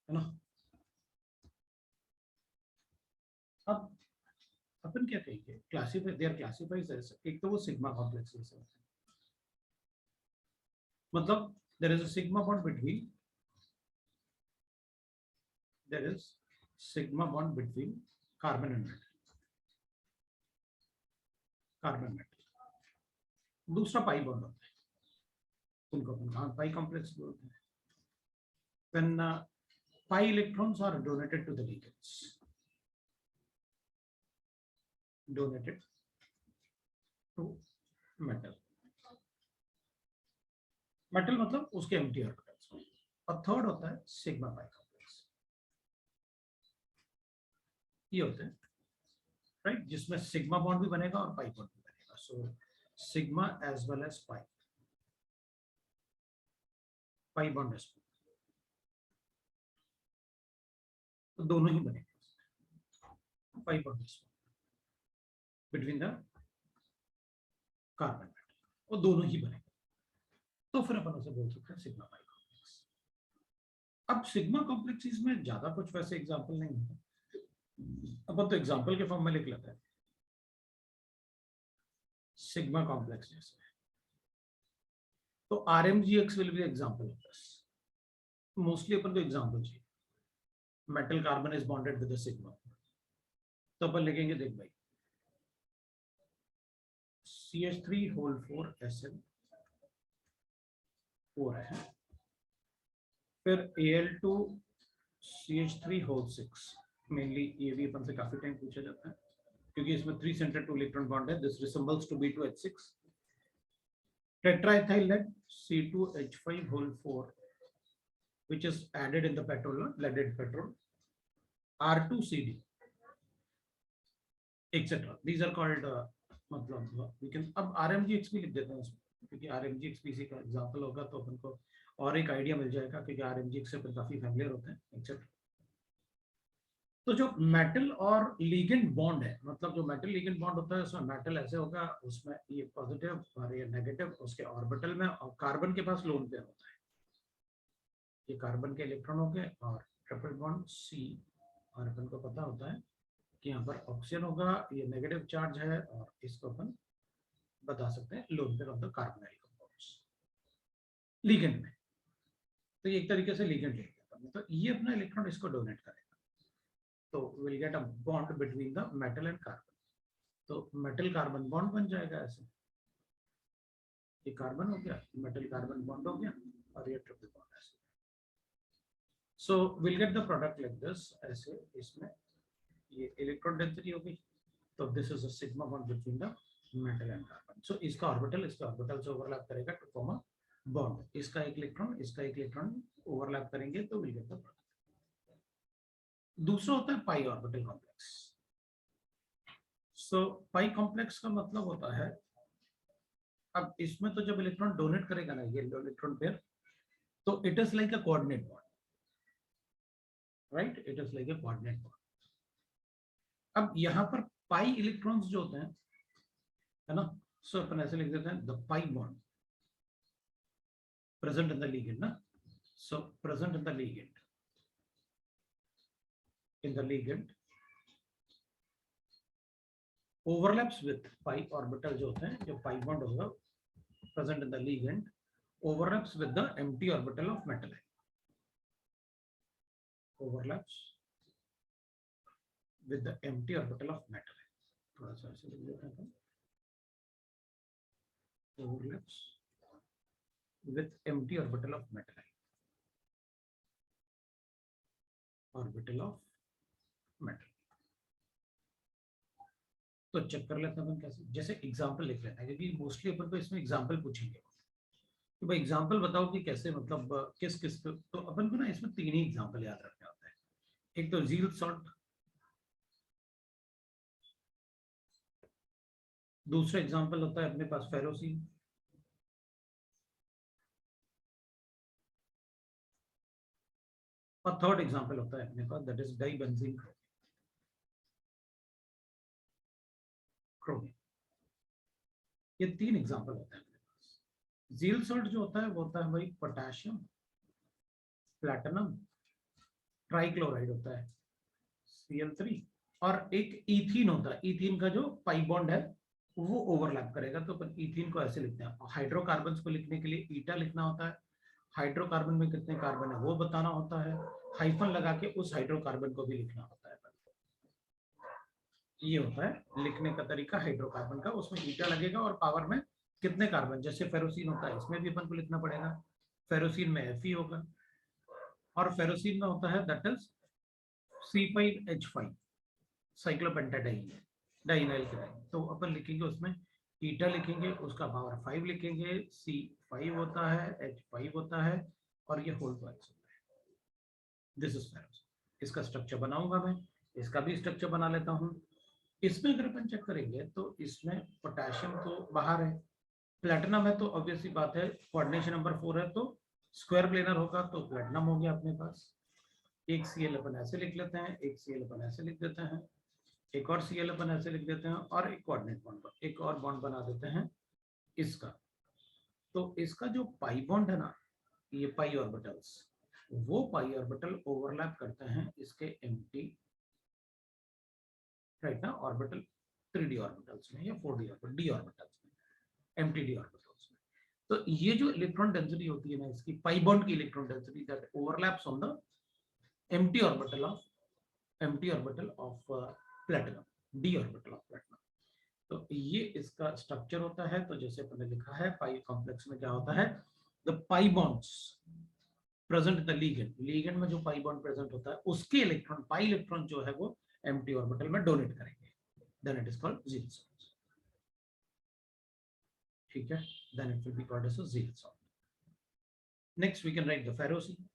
है ना। अब अपन क्या कहेंगे, classify, they are classified as, एक तो वो सिग्मा कॉम्प्लेक्सेस है, मतलब there is a sigma bond between, there is sigma bond between carbon and metal, carbon metal. दूसरा पाई बॉन्ड होता है, उनको अपन पाई कॉम्प्लेक्स बोलते हैं। when pi electrons are donated to the ligands, donated to metal, metal मतलब उसके empty orbitals. और third होता है सिग्मा पाई कॉम्प्लेक्स, ये होते हैं राइट, जिसमें सिग्मा बॉन्ड भी बनेगा और पाई बॉन्ड भी बनेगा। So sigma as well as pi, pi bond as, तो दोनों ही बनेगा, pi bond between the carbon metal, वो दोनों ही बनेगा। तो फिर अपन उसे बोल सकते हैं सिग्मा पाई कॉम्प्लेक्स। अब सिग्मा कॉम्प्लेक्सेस में ज्यादा कुछ वैसे एग्जांपल नहीं होता, अपन तो एग्जांपल के फॉर्म में लिख लेते हैं सिग्मा कॉम्प्लेक्स जैसे, तो RMGX will be example of this. Mostly अपन को एग्जांपल चाहिए, metal carbon is bonded with the sigma, तो अपन लिखेंगे देख भाई CH3 होल 4 SN 4 है, फिर Al2 CH3 होल 6, मेनली ये भी अपन से काफी टाइम पूछा जाता है क्योंकि इसमें 3 सेंटर 2 इलेक्ट्रॉन बॉन्ड है, this resembles to B2H6, tetraethyl lead C2H5 whole 4 which is added in the petrol, leaded petrol, R2CD, etc. These are called मतलब we can, अब RMGX भी लिख देते हैं उसमें क्योंकि RMGX भी इसी का एग्जांपल होगा, तो अपन को और एक आइडिया मिल जाएगा क्योंकि RMGX से अपन काफी फैमिलियर होते हैं, etc. तो जो मेटल और लीगेंड बॉन्ड है, मतलब जो मेटल लीगेंड बॉन्ड होता है उसमें मेटल ऐसे होगा, उसमें ये पॉजिटिव और ये नेगेटिव उसके ऑर्बिटल में, और कार्बन के पास लोन पेयर होता है, ये कार्बन के इलेक्ट्रॉन हो गए और ट्रिपल बॉन्ड C, और अपन को पता होता है कि यहाँ पर ऑक्सीजन होगा, ये नेगेटिव चार्ज है, और इसको अपन बता सकते हैं lone pair of the carbonyl compounds ligand में। तो ये एक तरीके से लीगेंड ले लेता है, तो ये अपना इलेक्ट्रॉन इसको डोनेट करेगा, तो will get a bond between the metal and carbon, तो मेटल कार्बन बॉन्ड बन जाएगा ऐसे, ये कार्बन हो गया, मेटल कार्बन बॉन्ड हो गया, और ये ट्रिपल बॉन्ड ऐसे। So will get the product like this ऐसे, इसमें ये इलेक्ट्रॉन डेंसिटी होगी, तो this is a sigma bond between the metal and carbon. So इसका ऑर्बिटल से ओवरलैप करेगा टू फॉर्म अ बॉन्ड, इसका एक इलेक्ट्रॉन ओवरलैप करेंगे तो विल गेट द प्रोडक्ट। दूसरा होता है पाई ऑर्बिटल कॉम्प्लेक्स। सो पाई कॉम्प्लेक्स का मतलब होता है, अब इसमें तो जब इलेक्ट्रॉन डोनेट करेगा ना ये इलेक्ट्रॉन पेयर, तो it is like a coordinate bond, right, it is like a coordinate bond. अब यहाँ पर पाई इलेक्ट्रॉन्स जो होते हैं, है ना, सो अपन ऐसे लिख देते हैं the pi bond present in the ligand ना, so present in the ligand overlaps with pi orbital जो होते हैं, जो पाई बॉन्ड होगा present in the ligand overlaps with the empty orbital of metal, overlaps with the empty orbital of metal, थोड़ा सा ऐसे लिख देते हैं, overlaps with empty orbital of metal, orbital of metal। तो चेक कर लेते हैं अपन कैसे, जैसे एग्जांपल लिख लेते हैं क्योंकि मोस्टली अपन को इसमें एग्जांपल पूछेंगे, तो भाई एग्जांपल बताओ कि कैसे, मतलब किस किस, तो अपन को ना इसमें 3 ही एग्जांपल याद रखना होता है। एक तो जील सॉल्ट, दूसरा एग्जांपल होता है अपने पास फेरोसिन, और थर्ड एग्जांपल होता है अपने पास दैट इज डाइबेंजीन क्रोमियम। ये 3 एग्जांपल होते हैं अपने पास। जील सॉल्ट जो होता है वो होता है भाई पोटेशियम, प्लैटिनम ट्राइक्लोराइड होता है Cl3, और एक इथीन होता है। इथीन का जो पाई बॉन्ड है वो ओवरलैप करेगा, तो अपन इथीन को ऐसे लिखते हैं। हाइड्रोकार्बन को लिखने के लिए ईटा लिखना होता है, हाइड्रोकार्बन में कितने कार्बन है वो बताना होता है, हाइफन लगा के उस हाइड्रोकार्बन को भी लिखना होता है। ये होता है लिखने का तरीका हाइड्रोकार्बन का, उसमें ईटा लगेगा और पावर में कितने कार्बन, जैसे फेरोसिन होता है इसमें भी अपन को लिखना पड़ेगा, फेरोसिन में Fe होगा, और फेरोसिन में होता है that is C5H5 cyclopentadiene dienyl chloride. तो अपन लिखेंगे उसमें ईटा लिखेंगे, उसका पावर 5 लिखेंगे, C5 होता है, H5 होता है, और ये होल ट्वाइस होता है। This is ferrocene. इसका स्ट्रक्चर बनाऊंगा मैं, इसका भी स्ट्रक्चर बना लेता हूँ। इसमें अगर अपन चेक करेंगे तो इसमें पोटेशियम तो बाहर है, प्लेटिनम है, तो ऑब्वियसली बात है कोऑर्डिनेशन नंबर 4 है तो स्क्वायर प्लेनर होगा, तो प्लेटिनम हो गया अपने पास। एक Cl अपन ऐसे लिख लेते हैं, एक Cl अपन ऐसे लिख देते हैं, एक और Cl अपन ऐसे लिख देते हैं, और एक कोऑर्डिनेट बॉन्ड, एक और बॉन्ड बना देते हैं इसका। तो इसका जो पाई बॉन्ड है ना, ये पाई ऑर्बिटल्स, वो पाई ऑर्बिटल ओवरलैप करते हैं इसके एम्प्टी, राइट ना, ऑर्बिटल 3d ऑर्बिटल्स में या 4d ऑर्बिटल डी ऑर्बिटल्स में, एम्प्टी डी ऑर्बिटल्स में। तो ये जो इलेक्ट्रॉन डेंसिटी होती है ना इसकी, पाई बॉन्ड की electron density that overlaps on the empty orbital of platinum, D orbital of platinum. तो ये इसका स्ट्रक्चर होता है। तो जैसे अपने लिखा है पाई कॉम्प्लेक्स में क्या होता है, the pi bonds present the ligand, ligand में जो पाई बॉन्ड प्रेजेंट होता है उसके इलेक्ट्रॉन, पाई इलेक्ट्रॉन जो है वो एम्प्टी ऑर्बिटल में डोनेट करेंगे, then it is called zero salt. ठीक है, then it will be called as a zero salt. Next we can write the ferrocene.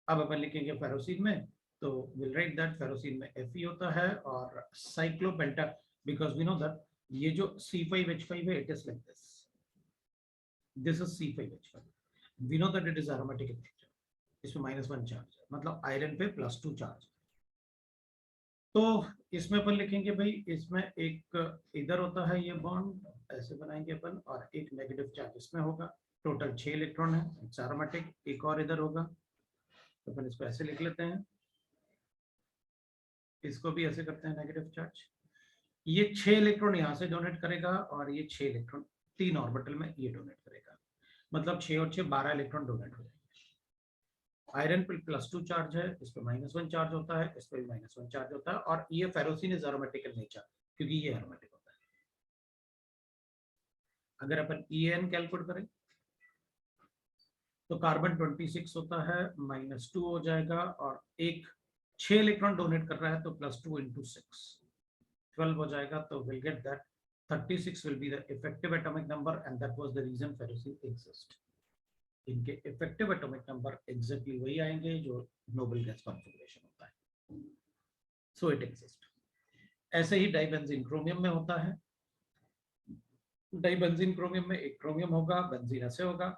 अब अपन लिखेंगे फेरोसिन में, तो विल राइट दैट फेरोसिन में Fe होता है और cyclopenta, because we know that ये जो C5H5 है it is like this is C5H5, we know that it is aromatic in nature, इसमें -1 चार्ज है, मतलब आयरन पे +2 चार्ज। तो इसमें अपन लिखेंगे भाई, इसमें एक इधर होता है ये बॉन्ड, ऐसे बनाएंगे अपन, और एक नेगेटिव चार्ज इसमें होगा, टोटल 6 इलेक्ट्रॉन है, इट्स एरोमेटिक। एक और इधर होगा, तो अपन इसको ऐसे लिख लेते हैं, इसको भी ऐसे करते हैं नेगेटिव चार्ज। ये 6 इलेक्ट्रॉन यहाँ से डोनेट करेगा, और ये 6 इलेक्ट्रॉन 3 ऑर्बिटल में ये डोनेट करेगा, मतलब 6 और 6 12 इलेक्ट्रॉन डोनेट हो जाएंगे। आयरन पे +2 चार्ज है, इस पे -1 चार्ज होता है, इस पे भी -1 चार्ज होता है, और ये ferrocene is aromatic in nature क्योंकि ये एरोमेटिक होता है। अगर अपन EN कैलकुलेट करें तो कार्बन 26 होता है, -2 हो जाएगा, और एक 6 इलेक्ट्रॉन डोनेट कर रहा है तो +2 × 6 12 हो जाएगा, तो will get that 36 will be the effective atomic number, and that was the reason ferrocene exist. इनके effective atomic number exactly वही आएंगे जो नोबल गैस कॉन्फ़िगरेशन होता है, so it exists. ऐसे ही डाइबेंजीन क्रोमियम में होता है, डाइबेंजीन क्रोमियम में एक क्रोमियम होगा, बेंजीन ऐसे होगा,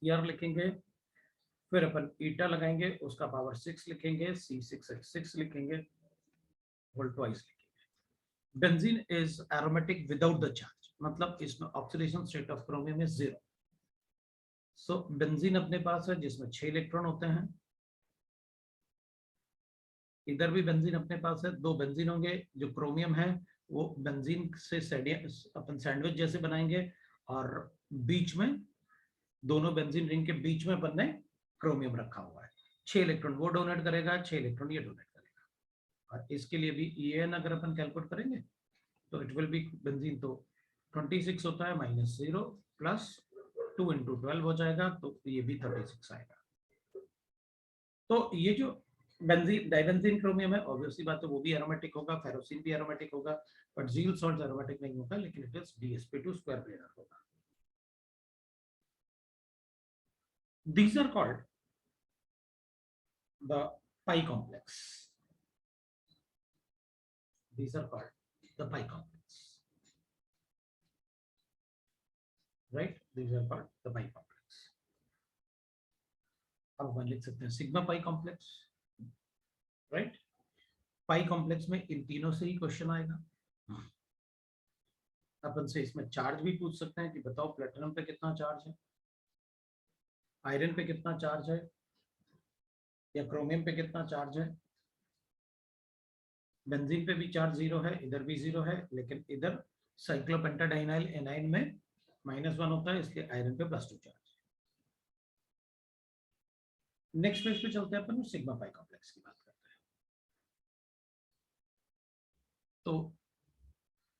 Cr लिखेंगे, फिर अपन ईटा लगाएंगे, उसका पावर 6 लिखेंगे, C6H6 लिखेंगे, होल ट्वाइस लिखेंगे। Benzene is aromatic without the charge, मतलब इसमें oxidation state of chromium is 0। So benzene अपने पास है जिसमें 6 इलेक्ट्रॉन होते हैं, इधर भी बेंजीन अपने पास है, 2 बेंजीन होंगे, जो क्रोमियम है वो बेंजीन से अपन सैंडविच जैसे बनाएंगे, और बीच में दोनों बेंजीन रिंग के बीच में अपन ने क्रोमियम रखा हुआ है, 6 इलेक्ट्रॉन वो डोनेट करेगा, 6 इलेक्ट्रॉन ये डोनेट करेगा। और इसके लिए भी EN अगर अपन कैलकुलेट करेंगे तो इट विल बी बेंजीन, तो 26 होता है -0 +2 × 12 हो जाएगा, तो ये भी 36 आएगा। तो ये जो बेंजीन डाइबेंजीन क्रोमियम है, ऑब्वियसली बात है वो भी एरोमेटिक होगा, फेरोसिन भी एरोमेटिक होगा, बट ज़ील सॉल्ट एरोमेटिक नहीं होगा, लेकिन it is DsP2 square planar होगा। These are called the pi complex. These are called the pi complex, right? These are called the pi complex. अब अपन लिख सकते हैं सिग्मा पाई कॉम्प्लेक्स, राइट? पाई complex में इन तीनों से ही क्वेश्चन आएगा। अपन से इसमें चार्ज भी पूछ सकते हैं कि बताओ प्लेटिनम पे कितना चार्ज है, आयरन पे कितना चार्ज है, या क्रोमियम पे कितना चार्ज है, बेंजीन पे भी चार्ज 0 है, इधर भी 0 है, लेकिन इधर साइक्लोपेंटाडाइनाइल एनाइन में -1 होता है, इसलिए आयरन पे +2 चार्ज। नेक्स्ट पेज पे चलते हैं अपन, सिग्मा पाई कॉम्प्लेक्स की बात करते हैं। तो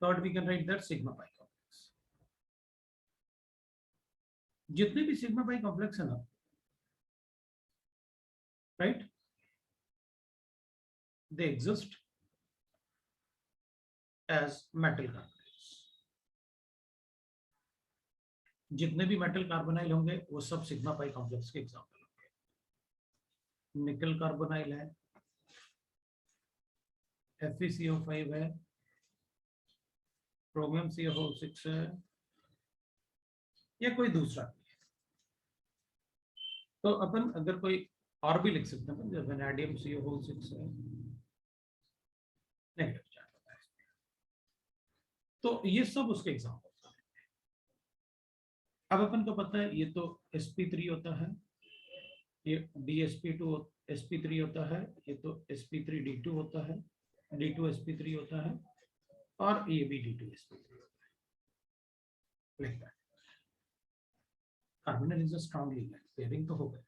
third we can write that sigma pi complex, जितने भी सिग्मा पाई कॉम्प्लेक्स है ना, right, they exist as metal carbonyls. जितने भी मेटल कार्बोनाइल होंगे वो सब सिग्मा पाई कॉम्प्लेक्स के एग्जांपल होंगे। निकल कार्बोनाइल है, FeCO5 है, क्रोमियम COO6 है, या कोई दूसरा भी है। तो अपन अगर कोई और भी लिख सकते हैं, जैसे वैनेडियम COO6 है, नेगेटिव चार्ज होता है, तो ये सब उसके एग्जांपल हैं। अब अपन को पता है ये तो sp3 होता है, ये dsp2 sp3 होता है, ये तो sp3d2 होता है, d2 sp3 होता है, और ये भी d2 sp3 होता है, लिखता है। Carbonyl is a strong ligand, pairing तो हो गया।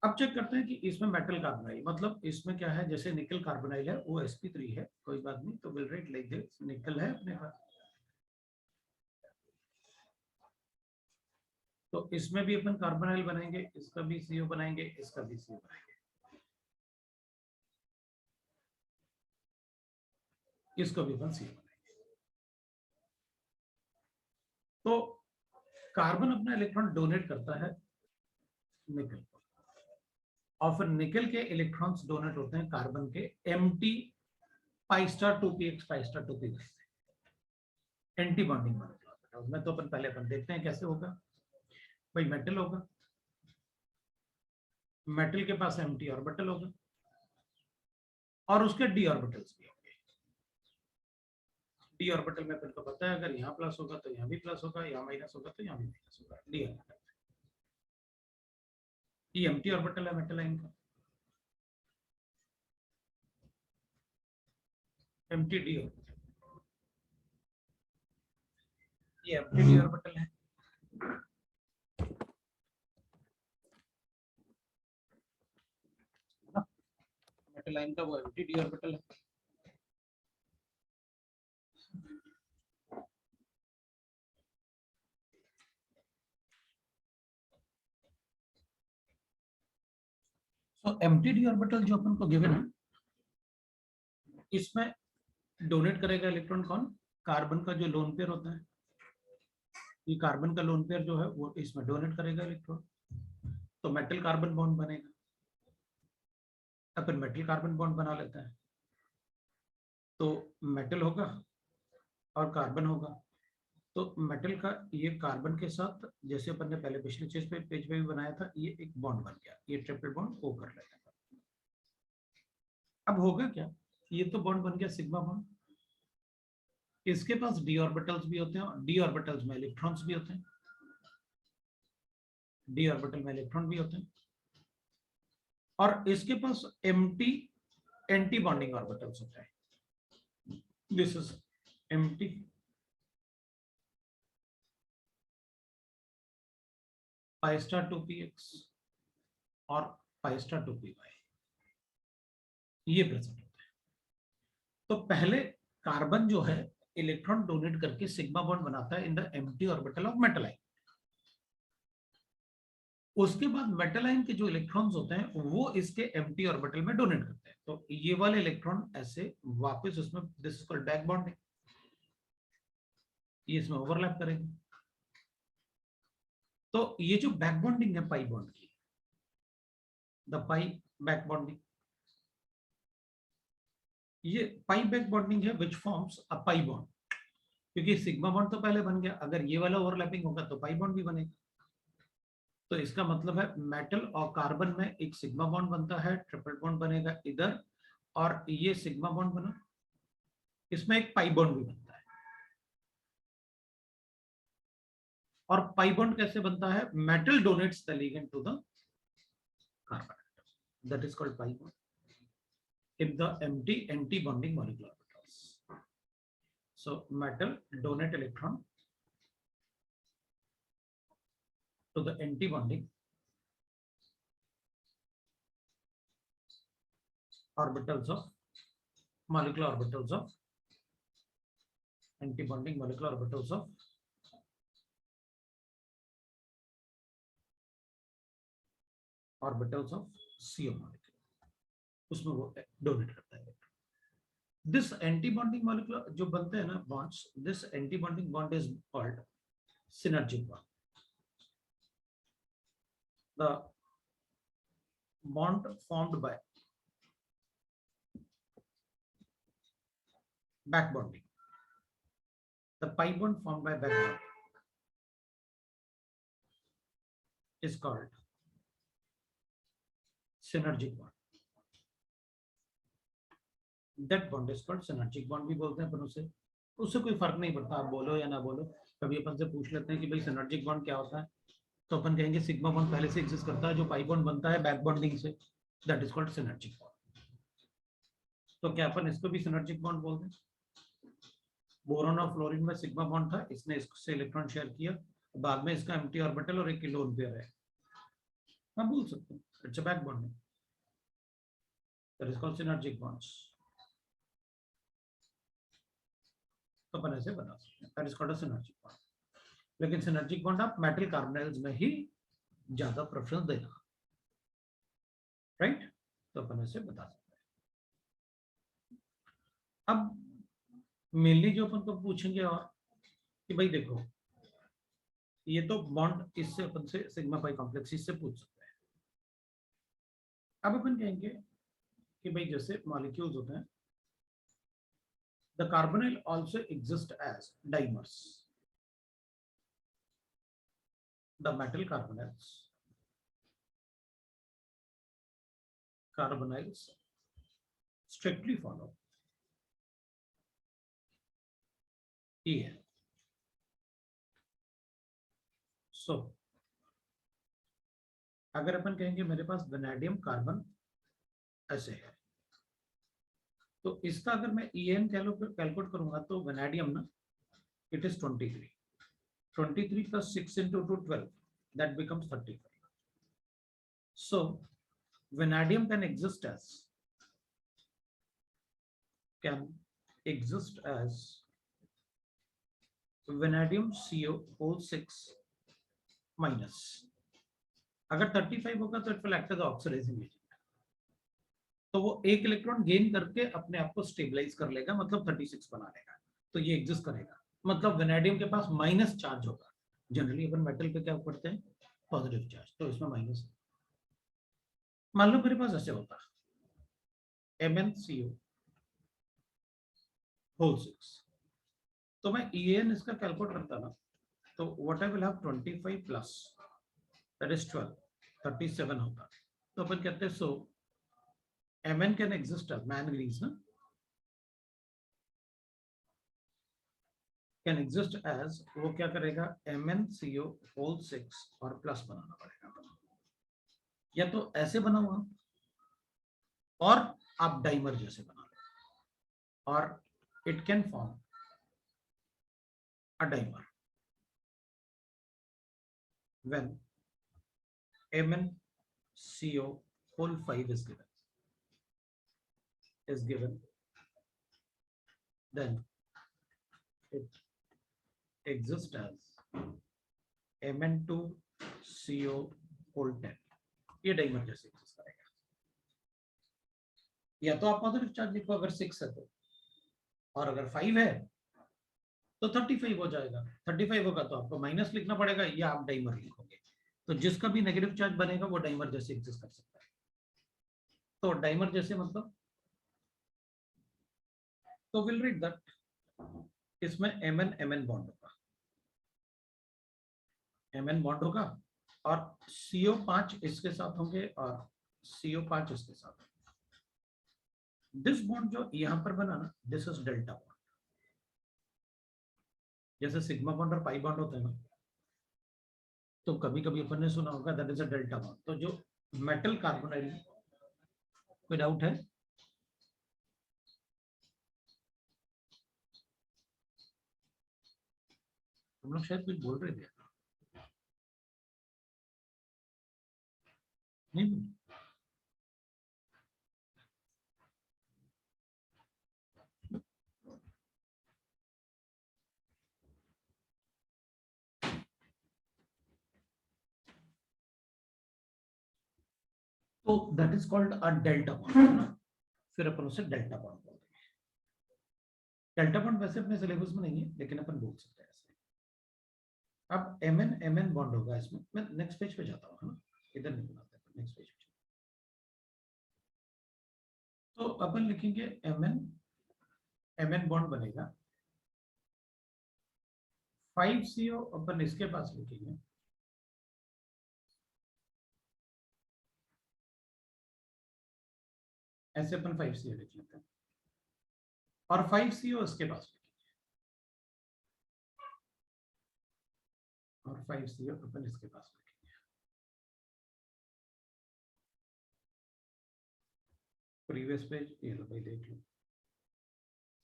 अब चेक करते हैं कि इसमें मेटल कार्बोनाइल, मतलब इसमें क्या है, जैसे निकल कार्बोनाइल है वो sp3 है, कोई बात नहीं, तो विल राइट लाइक दिस, निकल है अपने पास, तो इसमें भी अपन कार्बोनाइल बनाएंगे, इसका भी CO बनाएंगे, इसका भी CO बनाएंगे, इसको भी अपन CO बनाएंगे। तो कार्बन अपना इलेक्ट्रॉन डोनेट करता है निकल को, और फिर निकल के इलेक्ट्रॉन्स डोनेट होते हैं कार्बन के एम्प्टी π*2px π*2p से, एंटी बॉन्डिंग बनता है उसमें। तो अपन पहले अपन देखते हैं कैसे होगा। भाई मेटल होगा, मेटल के पास एम्प्टी ऑर्बिटल होगा, और उसके डी ऑर्बिटल्स भी होंगे। डी ऑर्बिटल में अपन को पता है, अगर यहाँ प्लस होगा तो यहाँ भी प्लस होगा, यहाँ माइनस होगा तो यहाँ भी माइनस होगा, डी ऑर्बिटल। ये एम्प्टी ऑर्बिटल है मेटल आयन का, एम्प्टी डी ऑर्बिटल, ये एम्प्टी डी ऑर्बिटल है। मेटल आयन का वो एम्प्टी डी ऑर्बिटल है। तो एम्प्टी डी ऑर्बिटल जो अपन को गिवन है, इसमें डोनेट करेगा इलेक्ट्रॉन कौन, कार्बन का जो लोन पेयर होता है, ये कार्बन का लोन पेयर जो है वो इसमें डोनेट करेगा इलेक्ट्रॉन, तो मेटल कार्बन बॉन्ड बनेगा। अपन मेटल कार्बन बॉन्ड बना लेते हैं, तो मेटल होगा और कार्बन होगा, तो मेटल का ये कार्बन के साथ, जैसे अपन ने पहले पिछले पेज पे भी बनाया था, ये एक बॉन्ड बन गया, ये ट्रिपल बॉन्ड ओ कर लेगा। अब होगा क्या, ये तो बॉन्ड बन गया सिग्मा बॉन्ड, इसके पास डी ऑर्बिटल्स भी होते हैं, और डी ऑर्बिटल्स में इलेक्ट्रॉन्स भी होते हैं, डी ऑर्बिटल में इलेक्ट्रॉन भी होते हैं, और इसके पास एम्प्टी एंटी बॉन्डिंग ऑर्बिटल्स होते हैं। दिस इज एम्प्टी π*2px और π*2py, ये प्रेजेंट होता है। तो पहले कार्बन जो है इलेक्ट्रॉन डोनेट करके सिग्मा बॉन्ड बनाता है in the empty orbital of metal ion. उसके बाद मेटल आयन के जो इलेक्ट्रॉन्स होते हैं वो इसके एम्प्टी ऑर्बिटल में डोनेट करते हैं, तो ये वाले इलेक्ट्रॉन ऐसे वापस उसमें, this is called back bonding, ये इसमें ओवरलैप करेंगे। तो ये जो बैक बॉन्डिंग है पाई बॉन्ड की, द पाई बैक बॉन्डिंग, ये पाई बैक बॉन्डिंग है which forms a pi bond, क्योंकि सिग्मा बॉन्ड तो पहले बन गया, अगर ये वाला ओवरलैपिंग होगा तो पाई बॉन्ड भी बनेगा। तो इसका मतलब है मेटल और कार्बन में एक सिग्मा बॉन्ड बनता है, ट्रिपल बॉन्ड बनेगा इधर, और ये सिग्मा बॉन्ड बना, इसमें एक पाई बॉन्ड भी बनता है। और पाई बॉन्ड कैसे बनता है, metal donates the ligand to the carbon, that is called pi bond. In the empty anti-bonding molecular orbitals, so metal donate electron to the anti-bonding orbitals of molecular orbitals of anti-bonding molecular orbitals of CO molecule, उसमें वो donate करता है. This anti-bonding molecular जो बनते हैं ना bonds, this anti-bonding bond is called synergic bond. The bond formed by back bonding, the pi bond formed by back bonding is called synergic bond. That bond is called synergic bond भी बोलते हैं अपन उसे. उससे कोई फर्क नहीं पड़ता आप बोलो या ना बोलो. कभी अपन से पूछ लेते हैं कि भाई synergic bond क्या होता है, तो अपन कहेंगे सिग्मा बॉन्ड पहले से एग्जिस्ट करता है जो पाई बॉन्ड बनता है बैक बॉन्डिंग से, that is called synergic bond. तो क्या अपन इसको भी सिनर्जिक बॉन्ड बोलते हैं. बोरॉन और फ्लोरीन में सिग्मा बॉन्ड था, इसने इससे इलेक्ट्रॉन शेयर किया, बाद में इसका एम्प्टी ऑर्बिटल और एक लोन पेयर है, हम बोल सकते हैं it's a back bonding, that is called synergic bonds. तो अपन ऐसे बता सकते हैं that is called a synergic bond. लेकिन सिनर्जिक बॉन्ड आप मेटल कार्बोनाइल्स में ही ज्यादा प्रेफरेंस देना, राइट. तो अपन ऐसे बता सकते हैं. अब मेनली जो अपन को पूछेंगे और कि भाई देखो ये तो बॉन्ड इससे अपन से सिग्मा पाई कॉम्प्लेक्स इससे पूछ सकते हैं. अब अपन कहेंगे कि भाई जैसे मॉलिक्यूल्स होते हैं, the carbonyl also exist as dimers. The metal carbonyls strictly follow EN. So अगर अपन कहेंगे मेरे पास वेनेडियम कार्बन ऐसे है, तो इसका अगर मैं EN कैलकुलेट करूंगा तो वेनेडियम ना it is 23. 23 plus 6 into 2, 12. That becomes 35. So, vanadium can exist as vanadium CO whole 6 minus. अगर 35 होगा तो it will act as oxidizing agent. तो वो एक इलेक्ट्रॉन गेन करके अपने आप को स्टेबलाइज कर लेगा, मतलब 36 बना लेगा, तो ये एग्जिस्ट करेगा. मतलब वेनेडियम के पास माइनस चार्ज होगा. जनरली अपन मेटल पे क्या करते हैं, पॉजिटिव चार्ज, तो इसमें माइनस. मान लो मेरे पास ऐसे होता MnCO होल 6, तो मैं EN इसका कैलकुलेट करता ना, तो what I will have 25 plus that is 12, 37 होता. तो अपन कहते हैं so Mn can exist as manganese ना, कैन एग्जिस्ट एज, वो क्या करेगा MnCO होल 6 और प्लस बनाना पड़ेगा. या तो ऐसे बना हुआ और आप डाइमर जैसे बना लो, और it can form a dimer when MnCO whole 5 is given, then it exists as Mn2CO whole 10. ये डाइमर जैसे एग्जिस्ट करेगा. या तो आप पॉजिटिव चार्ज लिखो अगर 6 है तो, और अगर 5 है तो 35 हो जाएगा. 35 होगा तो आपको माइनस लिखना पड़ेगा, या आप डाइमर लिखोगे. तो जिसका भी नेगेटिव चार्ज बनेगा वो डाइमर जैसे एग्जिस्ट कर सकता है. तो डाइमर जैसे मतलब, तो विल रीड दैट इसमें Mn बॉन्ड होगा, Mn बॉन्ड होगा, और CO5 इसके साथ होंगे और CO5 इसके साथ. दिस बॉन्ड जो यहां पर बना ना, दिस इज डेल्टा बॉन्ड. जैसे सिग्मा बॉन्ड और पाई बॉन्ड होते हैं ना, तो कभी कभी अपन ने सुना होगा that is a delta bond. तो जो मेटल कार्बोनाइल कोई डाउट है? हम लोग शायद कुछ बोल रहे थे, नहीं? तो that is called a delta bond, है ना? फिर अपन उसे डेल्टा बॉन्ड बोलते हैं। डेल्टा बॉन्ड वैसे अपने सिलेबस में नहीं है, लेकिन अपन बोल सकते हैं ऐसे। अब एमएन बॉन्ड होगा इसमें। मैं नेक्स्ट पेज पे जाता हूँ, है ना? इधर नहीं बनाते, नेक्स्ट पेज पे। तो अपन लिखेंगे एमएन बॉन्ड बनेगा 5CO, अपन इसके पास लिखेंगे ऐसे, अपन 5CO लिख लेते हैं, और 5CO इसके पास लिखेंगे, और 5CO अपन इसके पास लिखेंगे। प्रीवियस पेज ये लो भाई, देख लो।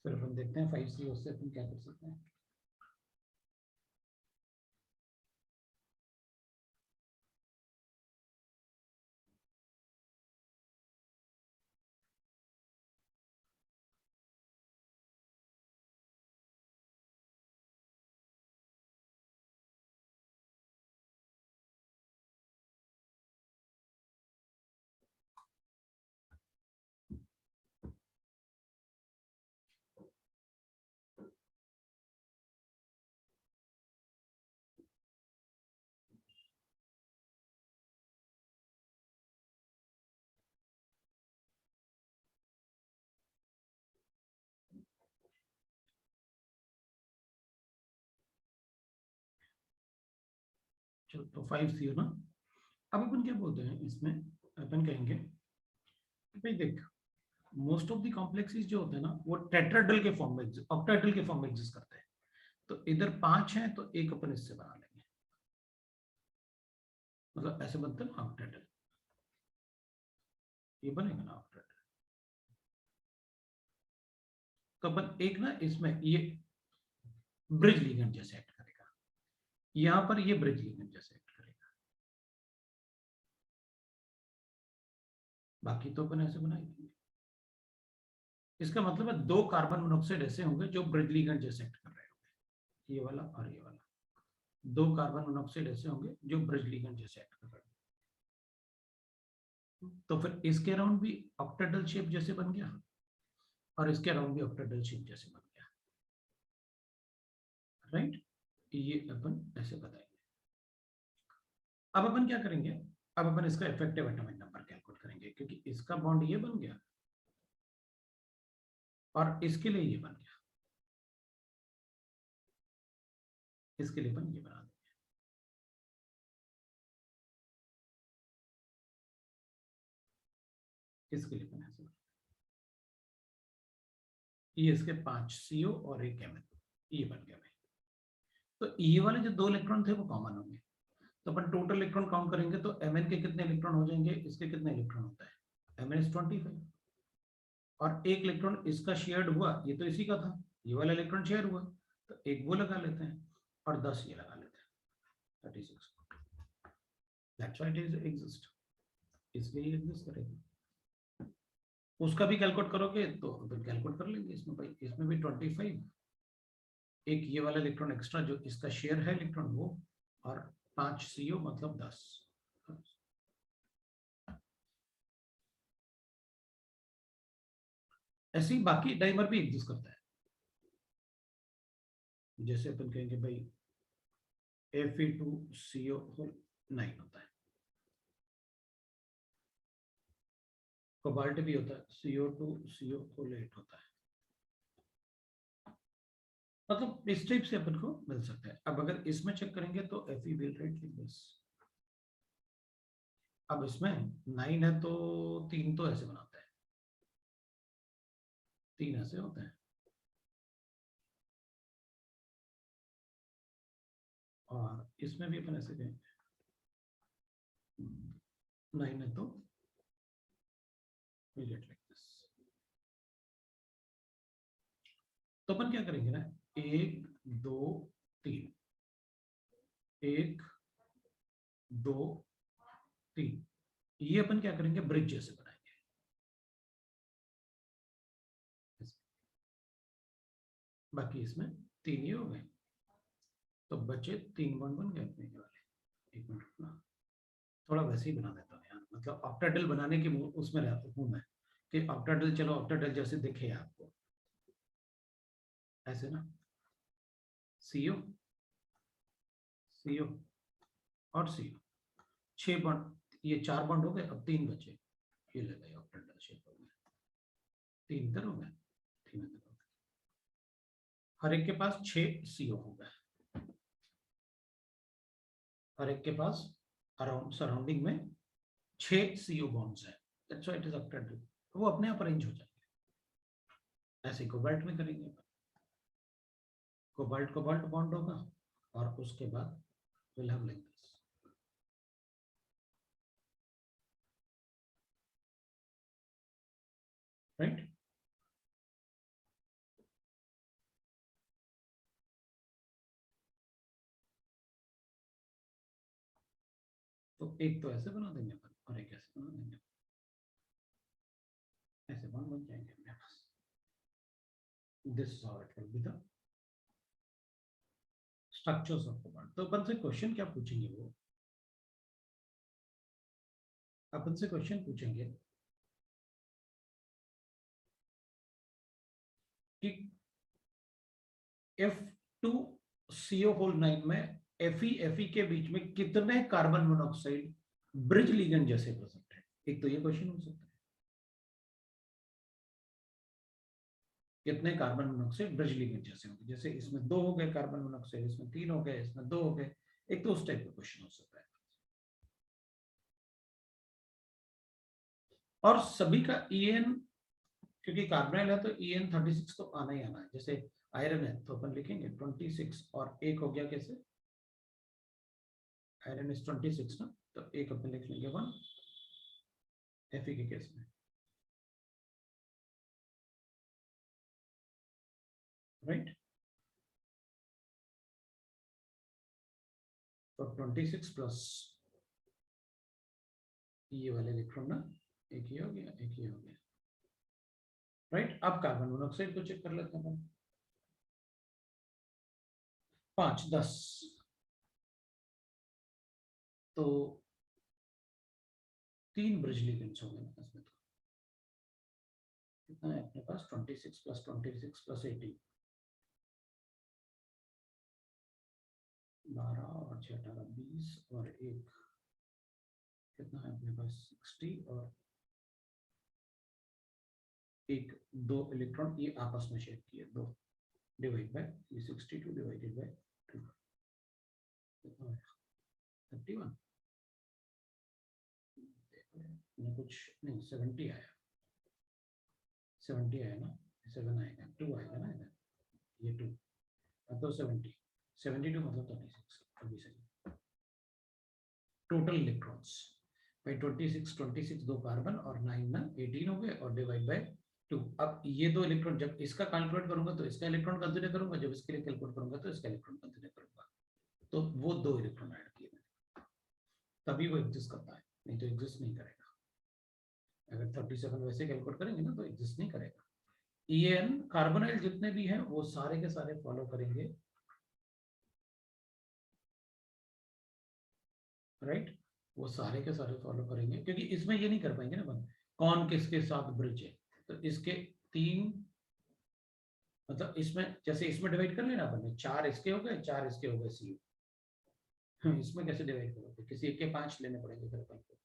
फिर अपन देखते हैं 5CO से अपन क्या कर सकते हैं। चलो, तो 5CO ना। अब अपन क्या बोलते हैं इसमें, अपन कहेंगे भाई देख, मोस्ट ऑफ द कॉम्प्लेक्सेस जो होते हैं ना, वो टेट्राहेड्रल के फॉर्म में, ऑक्टाहेड्रल के फॉर्म में एग्जिस्ट करते हैं। तो इधर 5 हैं, तो एक अपन इससे बना लेंगे, मतलब ऐसे बनते हैं ना ऑक्टाहेड्रल, ये बनेगा ना ऑक्टाहेड्रल। तो अपन एक ना इसमें ये ब्रिज लिगेंड जैसे एक्ट करेगा, यहां पर ये ब्रिज लिगेंड जैसे एक्ट करेगा, बाकी तो अपन ऐसे बना ही देंगे। इसका मतलब है 2 कार्बन मोनोऑक्साइड ऐसे होंगे जो ब्रिज लिगेंड जैसे एक्ट कर रहे होंगे, ये वाला और ये वाला। 2 कार्बन मोनोऑक्साइड ऐसे होंगे जो ब्रिज लिगेंड जैसे एक्ट कर रहे होंगे। तो फिर इसके अराउंड भी ऑक्टाहेड्रल शेप जैसे बन गया, और इसके अराउंड भी ऑक्टाहेड्रल शेप जैसे बन गया, राइट? ये अपन ऐसे बताएंगे। अब अपन क्या करेंगे, अब अपन इसका इफेक्टिव एटॉमिक नंबर कैलकुलेट करेंगे, क्योंकि इसका बॉन्ड ये बन गया और इसके लिए ये बन गया, इसके लिए अपन ये बना देंगे। इसके लिए अपन ऐसे, ये इसके 5 CO और एक Mn, ये बन गया भाई। तो ये वाले जो 2 इलेक्ट्रॉन थे वो कॉमन होंगे, तो अपन टोटल इलेक्ट्रॉन काउंट करेंगे, तो Mn के कितने इलेक्ट्रॉन हो जाएंगे, इसके कितने इलेक्ट्रॉन होता है, Mn is 25, और एक इलेक्ट्रॉन इसका शेयर्ड हुआ, ये तो इसी का था, ये वाला इलेक्ट्रॉन शेयर हुआ, तो एक वो लगा लेते हैं और 10 ये लगा लेते हैं, 36। दैट्स व्हाई इट एग्जिस्ट, इसलिए एग्जिस्ट करेगा। उसका भी कैलकुलेट करोगे तो अपन कैलकुलेट कर लेंगे इसमें भाई, इसमें भी 25, एक ये वाला इलेक्ट्रॉन एक्स्ट्रा जो इसका शेयर है इलेक्ट्रॉन वो, और 5 CO मतलब 10। ऐसे ही बाकी डाइमर भी एग्जिस्ट करता है, जैसे अपन कहेंगे भाई Fe2CO9 होता है, कोबाल्ट भी होता है, CO2CO8 होता है, मतलब इस टाइप से अपन को मिल सकता है। अब अगर इसमें चेक करेंगे तो Fe will write like this। अब इसमें 9 है तो 3 तो ऐसे बनाता है, 3 ऐसे होते हैं, और इसमें भी अपन ऐसे कहेंगे 9 है तो we'll get like this. तो अपन क्या करेंगे ना, 1 2 3, 1 2 3, ये अपन क्या करेंगे, ब्रिज जैसे बनाएंगे। बाकी इसमें 3 ही हो गए, तो बचे 3 बॉन्ड बन गए अपने ये वाले। एक मिनट रुकना, थोड़ा वैसे ही बना देता हूँ यार, मतलब ऑक्टाडेल बनाने की उसमें रहता हूँ मैं कि ऑक्टाडेल, चलो ऑक्टाडेल जैसे दिखे आपको ऐसे ना, सीओ सीओ और सीओ, 6 बॉन्ड, ये 4 बॉन्ड हो गए, अब 3 बचे, ये ले गए ऑक्टाडेल शेप हो गए, 3 इधर हो गए, 3 इधर हो गए, हर एक के पास 6 सीओ हो गए, हर एक के पास अराउंड सराउंडिंग में 6 सीओ बॉन्ड्स हैं, दैट्स व्हाई इट इज ऑक्टाडेल, वो अपने आप अरेंज हो जाएंगे। ऐसे कोबाल्ट में करेंगे, कोबाल्ट कोबाल्ट बॉन्ड होगा और उसके बाद will have like this, right. तो एक तो ऐसे बना देंगे अपन और एक ऐसे बना देंगे, ऐसे बॉन्ड बन जाएंगे अपने पास। This is how it will be the structures of the bond. तो अपन से क्वेश्चन क्या पूछेंगे, वो अपन से क्वेश्चन पूछेंगे कि F2CO9 में Fe के बीच में कितने कार्बन मोनोऑक्साइड ब्रिज लिगेंड जैसे प्रेजेंट है। एक तो ये क्वेश्चन हो सकता है, कितने कार्बन मोनोऑक्साइड ब्रिज लिगेंड जैसे होंगे, जैसे इसमें 2 हो गए कार्बन मोनोऑक्साइड, इसमें 3 हो गए, इसमें 2 हो गए, एक तो उस टाइप का क्वेश्चन हो सकता है। और सभी का EN, क्योंकि कार्बोनाइल है तो EN36 तो आना ही आना है। जैसे आयरन है तो अपन लिखेंगे 26 और एक हो गया कैसे, आयरन इज 26 ना, तो एक अपन लिख लेंगे 1 Fe के केस में, राइट। तो 26 प्लस ये वाले इलेक्ट्रॉन ना, एक ये हो गया, एक ये हो गया, राइट। अब कार्बन मोनोऑक्साइड को चेक कर लेते हैं, 5 10, तो 3 ब्रिज लिगेंड्स हो गए इसमें। तो कितना है अपने पास, 26 प्लस 26 प्लस 18, 12 और 6 18 20 और एक कितना है अपने पास 60, और एक 2 इलेक्ट्रॉन ये आपस में शेयर किए, 2 डिवाइड बाय ये 62 डिवाइडेड बाय 2 कितना है 31, कुछ नहीं 70 आया, 70 आया ना, 7 आएगा, 2 आएगा ना इधर, ये 2 तो 70, 72 मतलब 36 अभी से टोटल इलेक्ट्रॉन्स भाई 26 2 कार्बन और 9 ना 18 हो गए और डिवाइड बाय 2। अब ये 2 इलेक्ट्रॉन जब इसका कैलकुलेट करूंगा तो इसका इलेक्ट्रॉन कंसीडर करूंगा, जब इसके लिए कैलकुलेट करूंगा तो इसका इलेक्ट्रॉन कंसीडर करूंगा, तो वो 2 इलेक्ट्रॉन ऐड किए मैंने, तभी वो एग्जिस्ट करता है, नहीं तो एग्जिस्ट नहीं करेगा। अगर 37 वैसे कैलकुलेट करेंगे ना तो एग्जिस्ट नहीं करेगा। EN कार्बोनाइल जितने भी हैं वो सारे के सारे फॉलो करेंगे, राइट, वो सारे के सारे फॉलो करेंगे, क्योंकि इसमें ये नहीं कर पाएंगे ना अपन कौन किसके साथ ब्रिज है, तो इसके 3 मतलब इसमें जैसे इसमें डिवाइड कर लेना अपन ने, 4 इसके हो गए 4 इसके हो गए सी, इसमें कैसे डिवाइड करोगे, किसी एक के 5 लेने पड़ेंगे फिर अपन को,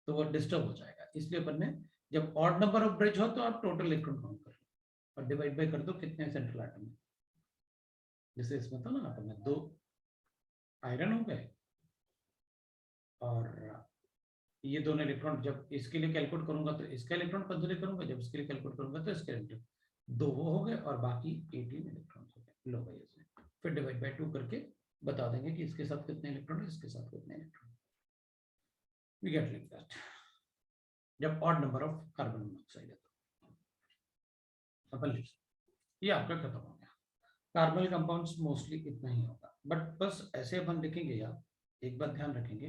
तो वो डिस्टर्ब हो जाएगा। इसलिए अपन ने जब ऑड नंबर ऑफ ब्रिज हो तो आप टोटल इलेक्ट्रॉन काउंट कर लो और डिवाइड बाय कर दो कितने सेंट्रल एटम में। जैसे इसमें था ना अपन ने 2 आयरन हो गए और ये दोनों इलेक्ट्रॉन, जब इसके लिए कैलकुलेट करूंगा तो इसका इलेक्ट्रॉन कंसीडर करूंगा, जब इसके लिए कैलकुलेट करूंगा तो इसके इलेक्ट्रॉन, 2 वो हो गए और बाकी 18 इलेक्ट्रॉन हो गए। लो भाई इसमें फिर डिवाइड बाय 2 करके बता देंगे कि इसके साथ कितने इलेक्ट्रॉन है, इसके साथ कितने electron, we get like that. जब odd number of carbon monoxide है तो अपन लिख, ये आपका खत्म हो गया। कार्बन कंपाउंड्स मोस्टली इतना ही होगा, बट बस ऐसे अपन लिखेंगे यार, एक बात ध्यान रखेंगे,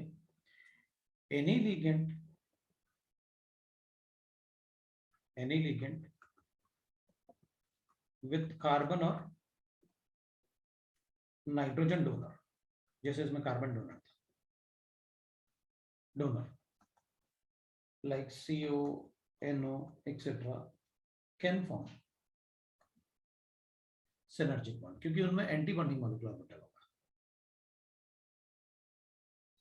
एनी लिगेंड विथ कार्बन और नाइट्रोजन डोनर, जैसे इसमें कार्बन डोनर था, donor like CO, NO, etc. can form synergic bond, क्योंकि उनमें एंटी बॉन्डिंग मॉलिक्यूलर ऑर्बिटल होगा।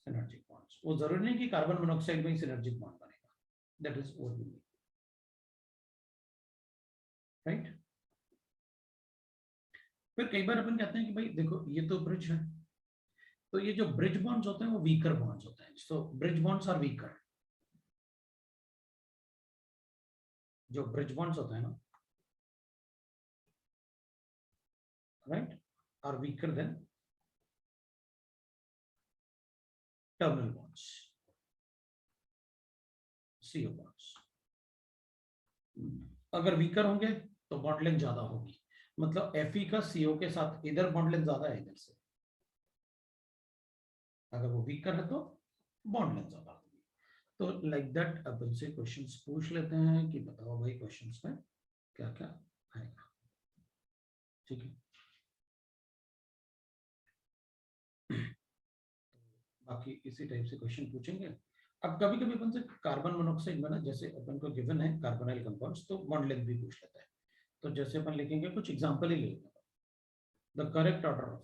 सिनर्जिक बॉन्ड्स, वो जरूरी नहीं कि कार्बन मोनोऑक्साइड में ही सिनर्जिक बॉन्ड बनेगा, that is what we mean, right. फिर कई बार अपन कहते हैं कि भाई देखो ये तो ब्रिज है, तो ये जो ब्रिज बॉन्ड्स होते हैं वो वीकर बॉन्ड्स होते हैं, so bridge bonds are weaker, जो ब्रिज बॉन्ड्स होते हैं ना, right, are weaker than terminal bonds, CO bonds. अगर वीकर होंगे तो बॉन्ड लेंथ ज्यादा होगी, मतलब Fe का CO के साथ इधर बॉन्ड लेंथ ज्यादा है इधर से, अगर वो वीकर है तो बॉन्ड लेंथ ज्यादा होगी। तो लाइक दैट अपन से क्वेश्चंस पूछ लेते हैं कि बताओ भाई क्वेश्चंस में क्या क्या आएगा, ठीक है। बाकी इसी टाइप से क्वेश्चन पूछेंगे। अब कभी कभी अपन से कार्बन मोनोऑक्साइड में ना, जैसे अपन को गिवन है कार्बोनाइल कंपाउंड्स, तो बॉन्ड लेंथ भी पूछ लेता है, तो जैसे अपन लिखेंगे कुछ एग्जांपल ही ले लेंगे। The correct order of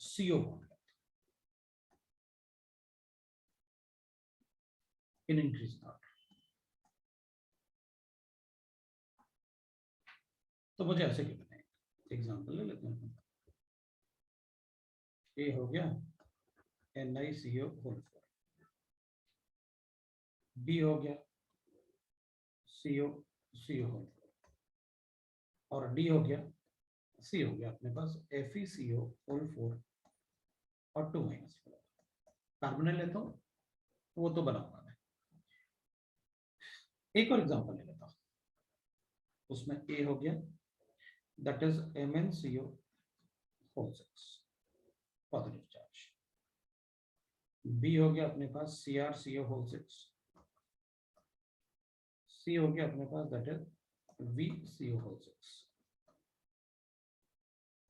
CO bond in increasing order, तो मुझे ऐसे गिवन है, एग्जांपल ले लेते हैं। ए हो गया NiCO होल 4, बी हो गया CO होल 4, और डी हो गया सी हो गया अपने पास FeCO होल 4 और 2 माइनस 4। कार्बोनाइल लेता हूँ वो तो बनाऊंगा मैं, एक और एग्जांपल ले लेता हूँ, उसमें ए हो गया that is MnCO whole 6 positive charge, B हो गया अपने पास CrCO होल 6, सी हो गया अपने पास दैट इज VCO होल 6,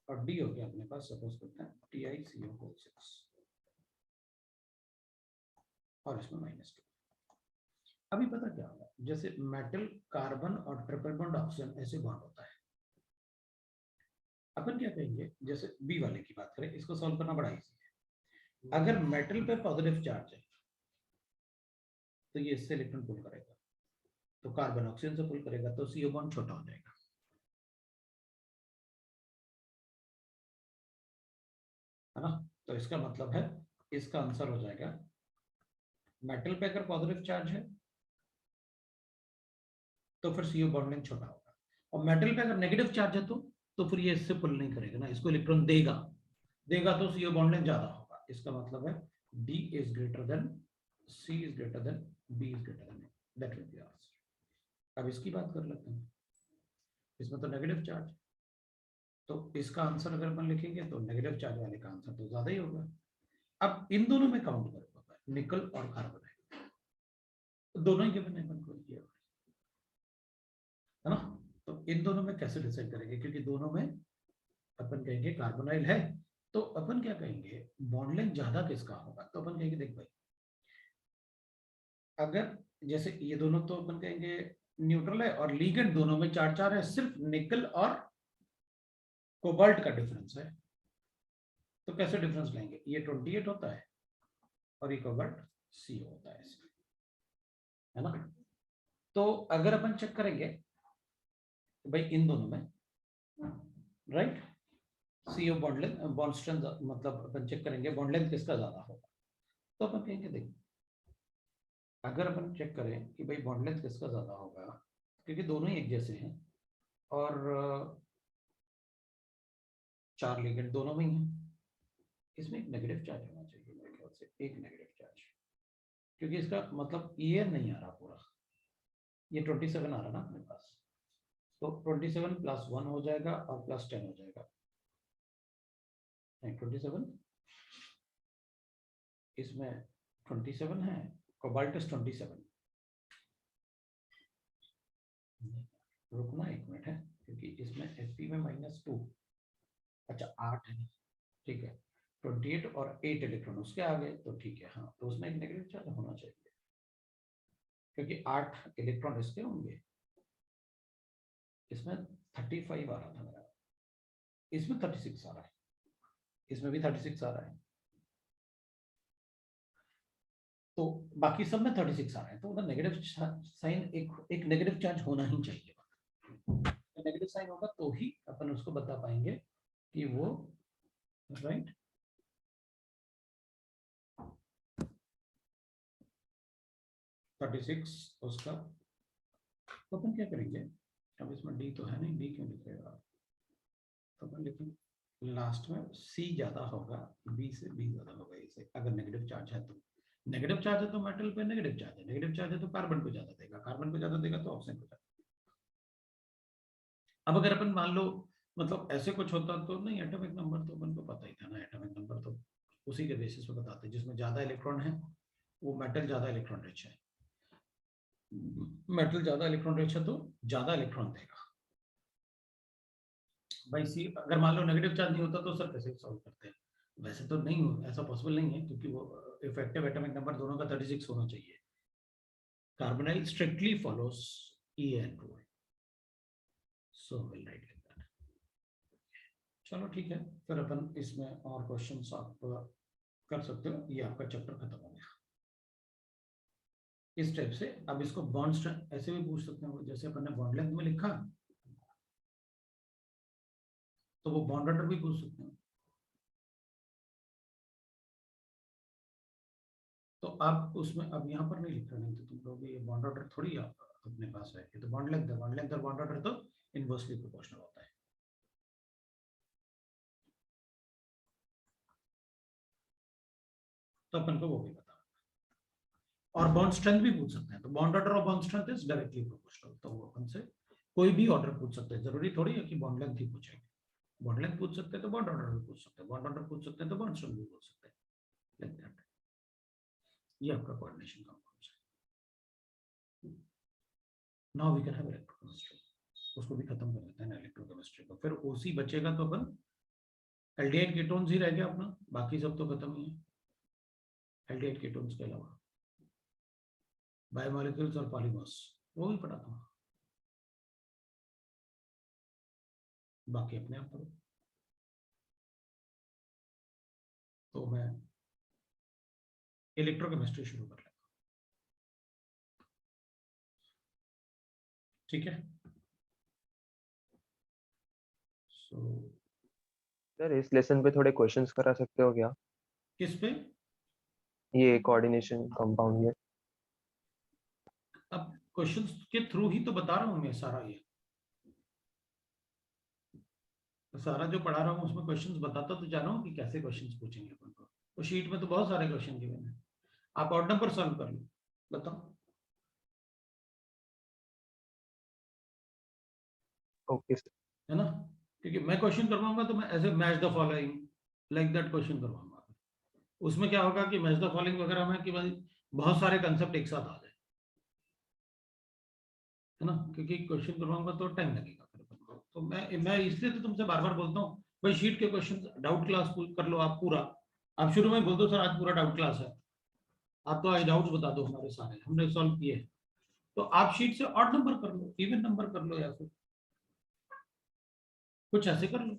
और डी हो गया अपने पास सपोज करते हैं TiCO होल 6, और इसमें -2। अभी पता क्या होगा, जैसे मेटल कार्बन और ट्रिपल बॉन्ड ऑक्सीजन ऐसे बॉन्ड होता है, अपन क्या कहेंगे, जैसे बी वाले की बात करें, इसको सॉल्व करना बड़ा इजी है। अगर मेटल पे पॉजिटिव चार्ज है तो ये इससे इलेक्ट्रॉन पुल करेगा, तो कार्बन ऑक्सीजन से पुल करेगा, तो CO बॉन्ड छोटा हो जाएगा, है ना। तो इसका मतलब है इसका आंसर हो जाएगा, मेटल पे अगर पॉजिटिव चार्ज है तो फिर CO बॉन्ड लेंथ छोटा होगा, और मेटल पे अगर नेगेटिव चार्ज है तो फिर ये इससे पुल नहीं करेगा ना, इसको इलेक्ट्रॉन देगा तो CO बॉन्ड लेंथ ज्यादा होगा। इसका मतलब है D is greater than C is greater than B is greater than A, that will B answer. अब इसकी बात कर लेते हैं, इसमें तो नेगेटिव चार्ज, तो इसका आंसर अगर अपन लिखेंगे तो नेगेटिव चार्ज वाले का आंसर तो ज्यादा ही होगा। अब इन दोनों में काउंट करेगा, निकल और कार्बन, दोनों ही गिवन है अपन को, है ना। तो इन दोनों में कैसे डिसाइड करेंगे, क्योंकि दोनों में अपन कहेंगे कार्बोनाइल है, तो अपन क्या कहेंगे बॉन्ड लेंथ ज्यादा किसका होगा, तो अपन कहेंगे देख भाई, अगर जैसे ये दोनों तो अपन कहेंगे न्यूट्रल है, और लीगेंड दोनों में 4-4 है, सिर्फ निकल और कोबाल्ट का डिफरेंस है, तो कैसे डिफरेंस लेंगे, ये 28 होता है और ये कोबाल्ट CO होता है, है ना। तो अगर अपन चेक करेंगे तो भाई इन दोनों में, right, CO bond length, bond strength, मतलब अपन चेक करेंगे बॉन्ड लेंथ किसका ज्यादा होगा, तो अपन कहेंगे देख, अगर अपन चेक करें कि भाई बॉन्ड लेंथ किसका ज्यादा होगा, क्योंकि दोनों ही एक जैसे हैं और 4 लिगेंड दोनों में ही हैं, इसमें एक नेगेटिव चार्ज होना चाहिए मेरे ख्याल से, एक नेगेटिव चार्ज, क्योंकि इसका मतलब ईयर नहीं आ रहा पूरा, ये 27 आ रहा ना अपने पास, तो 27 + 1 हो जाएगा और +10 हो जाएगा, नहीं 27, इसमें 27 है, कोबाल्ट 27, रुकना 1 मिनट है, क्योंकि इसमें Sp में -2, अच्छा 8 है, ठीक है, 28 और 8 इलेक्ट्रॉन उसके आ गए, तो ठीक है, हाँ, तो उसमें एक नेगेटिव चार्ज होना चाहिए, क्योंकि 8 इलेक्ट्रॉन इसके होंगे, इसमें 35 आ रहा था मेरा, इसमें 36 आ रहा है, इसमें भी 36 आ रहा है, तो बाकी सब में 36 आ रहा है, तो उधर नेगेटिव साइन, एक नेगेटिव चार्ज होना ही चाहिए, नेगेटिव साइन होगा तो ही अपन उसको बता पाएंगे कि वो राइट। right? 36 उसका, तो अपन क्या करेंगे, अब इसमें डी तो है नहीं, डी क्यों लिखेगा, तो अपन लिखेंगे लास्ट में सी ज्यादा होगा, बी से बी ज्यादा होगा, इसे अगर नेगेटिव चार्ज है तो, नेगेटिव चार्ज है तो मेटल पे नेगेटिव चार्ज है, नेगेटिव चार्ज है तो कार्बन को ज्यादा देगा, कार्बन को ज्यादा देगा तो ऑक्सीजन को ज्यादा। अब अगर अपन मान लो मतलब ऐसे कुछ होता तो नहीं, एटॉमिक नंबर तो अपन को पता ही था ना, एटॉमिक नंबर तो उसी के बेसिस पे बताते हैं, जिसमें ज्यादा इलेक्ट्रॉन है वो मेटल ज्यादा इलेक्ट्रॉन रिच है, मेटल ज्यादा इलेक्ट्रॉन रिच है तो ज्यादा इलेक्ट्रॉन देगा। भाई सी अगर मान लो नेगेटिव चार्ज नहीं होता तो सर कैसे सॉल्व करते हैं, वैसे तो नहीं, ऐसा पॉसिबल नहीं है, क्योंकि वो इफेक्टिव एटॉमिक नंबर दोनों का 36 होना चाहिए, carbonyl strictly follows EN rule, so will write like that. चलो ठीक है, फिर अपन इसमें और क्वेश्चंस आप कर सकते हो, ये आपका चैप्टर खत्म हो गया इस टाइप से। अब इसको बॉन्ड ऐसे भी पूछ सकते हैं, जैसे अपन ने बॉन्ड लेंथ में लिखा तो वो बॉन्ड ऑर्डर भी पूछ सकते हैं, तो आप उसमें अब यहाँ पर नहीं लिख रहे, नहीं तो तुम लोग ये बॉन्ड ऑर्डर थोड़ी अपने पास है, ये तो बॉन्ड लेंथ है, बॉन्ड लेंथ और बॉन्ड ऑर्डर तो इनवर्सली प्रोपोर्शनल होता है। तो अपन को वो भी पता, और बॉन्ड स्ट्रेंथ भी पूछ सकते हैं, तो बॉन्ड ऑर्डर और bond strength is directly proportional, तो वो अपन से कोई भी ऑर्डर पूछ सकते हैं, जरूरी थोड़ी है कि बॉन्ड लेंथ ही पूछेंगे, बॉन्ड लेंथ पूछ सकते हैं तो बॉन्ड ऑर्डर भी पूछ सकते हैं, बॉन्ड ऑर्डर पूछ सकते हैं तो बॉन्ड स्ट्रेंथ भी पूछ सकते हैं, लाइक दैट। ये आपका कोऑर्डिनेशन कंपाउंड्स है। Now we can have electrochemistry, उसको भी खत्म कर देते हैं ना इलेक्ट्रोकेमिस्ट्री को, फिर ओसी बचेगा तो अपन एल्डिहाइड कीटोन्स ही रह गया अपना, बाकी सब तो खत्म ही है एल्डिहाइड कीटोन्स के अलावा, बायोमोलिक्यूल्स और पॉलीमर्स वो भी पढ़ा था, बाकी अपने आप पढ़ो। तो मैं इलेक्ट्रोकेमिस्ट्री शुरू कर लेता हूँ, ठीक है। सर इस लेसन पे थोड़े क्वेश्चंस करा सकते हो क्या? किस पे? ये कोऑर्डिनेशन कंपाउंड में। अब क्वेश्चंस के थ्रू ही तो बता रहा हूँ मैं सारा, ये सारा जो पढ़ा रहा हूँ उसमें क्वेश्चंस बताता तो जा रहा हूँ कि कैसे क्वेश्चंस पूछेंगे अपन को, तो शीट में तो बहुत सारे क्वेश्चन गिवन है, आप ऑड नंबर सॉल्व कर लो, बताओ। Okay sir. है ना, क्योंकि मैं क्वेश्चन करवाऊंगा तो मैं ऐसे match the following like that question करवाऊंगा, उसमें क्या होगा कि मैच द फॉलोइंग वगैरह में कि भाई बहुत सारे कंसेप्ट एक साथ आ जाए, है ना, क्योंकि क्वेश्चन करवाऊंगा तो टाइम लगेगा फिर अपन को, तो मैं इसलिए तो तुमसे बार बार बोलता हूँ भाई शीट के क्वेश्चन डाउट क्लास कर लो आप पूरा, आप शुरू में बोल दो सर आज पूरा डाउट क्लास है, आप तो आज डाउट्स बता दो हमारे सारे हमने सॉल्व किए, तो आप शीट से ऑड नंबर कर लो, इवन नंबर कर लो, या फिर कुछ ऐसे कर लो,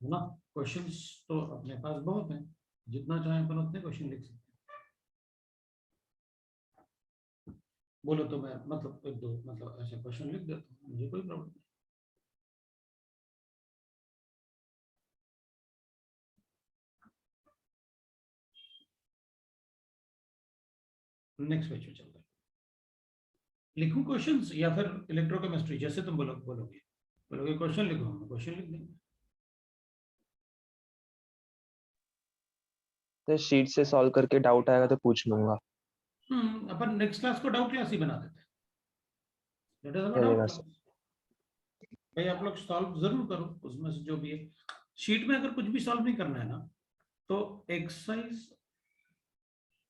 है ना। क्वेश्चंस तो अपने पास बहुत हैं, जितना चाहे अपन उतने क्वेश्चन लिख सकते हैं, बोलो तो मैं मतलब एक दो मतलब ऐसे क्वेश्चन लिख देता हूँ, मुझे कोई प्रॉब्लम नहीं। नेक्स्ट पेज पे चलते हैं, लिखूं क्वेश्चंस या फिर इलेक्ट्रोकेमिस्ट्री, जैसे तुम बोलोगे, बोलोगे क्वेश्चन लिखो, हम क्वेश्चन लिख देंगे। तो शीट से सॉल्व करके डाउट आएगा तो पूछ लूंगा। अपन नेक्स्ट क्लास को डाउट क्लास ही बना देते हैं। दैट इज चलेगा डाउट सर। क्लास। भाई आप लोग सॉल्व जरूर करो, उसमें से जो भी है। शीट में अगर कुछ भी सॉल्व नहीं करना है ना, तो एक्सरसाइज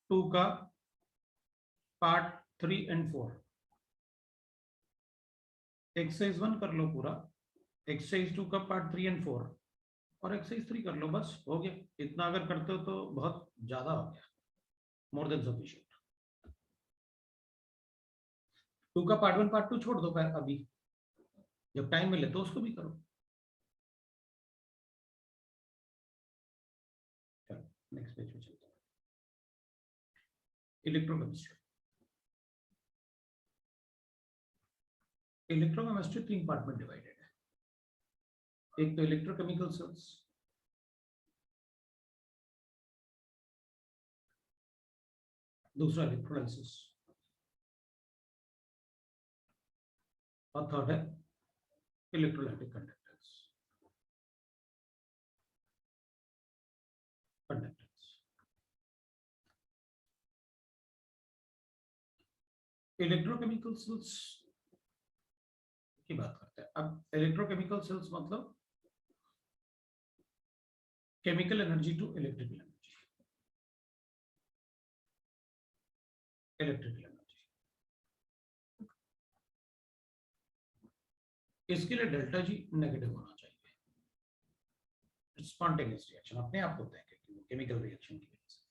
2 का पार्ट 3 एंड 4, एक्सरसाइज 1 कर लो पूरा, एक्सरसाइज 2 का पार्ट 3 एंड 4, और एक्सरसाइज 3 कर लो, बस हो गया। इतना अगर करते हो तो बहुत ज्यादा हो गया, मोर देन सफिशिएंट। 2 का पार्ट 1 पार्ट 2 छोड़ दो फिर, अभी जब टाइम मिले तो उसको भी करो। चलो नेक्स्ट पेज पे चलते हैं। इलेक्ट्रोकेमिस्ट्री। इलेक्ट्रोकेमिस्ट्री 3 पार्ट में डिवाइडेड है। एक तो इलेक्ट्रोकेमिकल सेल्स, दूसरा इलेक्ट्रोलाइसिस, और थर्ड है इलेक्ट्रोलाइटिक कंडक्टेंस। इलेक्ट्रोकेमिकल सेल्स की बात करते हैं। अब इलेक्ट्रोकेमिकल सेल्स मतलब chemical energy to electrical energy, electrical energy. इसके लिए डेल्टा जी नेगेटिव होना चाहिए। स्पॉन्टेनियस रिएक्शन अपने आप होते हैं केमिकल रिएक्शन की वजह से।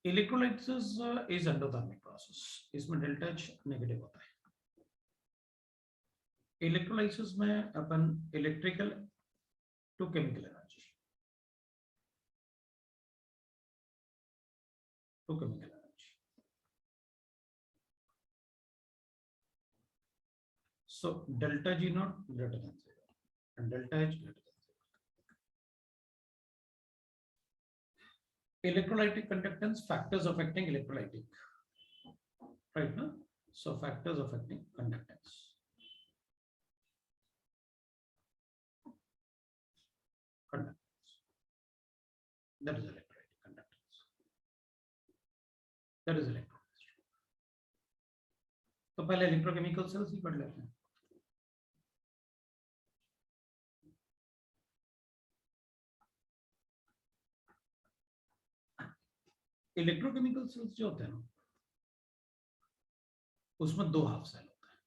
इलेक्ट्रोलाइसिस इज एंडोथर्मिक प्रोसेस, इसमें डेल्टा एच नेगेटिव होता है। इलेक्ट्रोलाइसिस में अपन electrical to chemical energy, to chemical energy. So delta G naught greater than 0 and delta H greater than 0. Electrolytic conductance, factors affecting electrolytic, right? No? So factors affecting conductance. Conductance. That is electrolytic conductance. That is electrochemistry. तो पहले electrochemical cells ही पढ़ लेते हैं। Electrochemical cells जो होते हैं ना, उसमें 2 हाफ सेल होता है।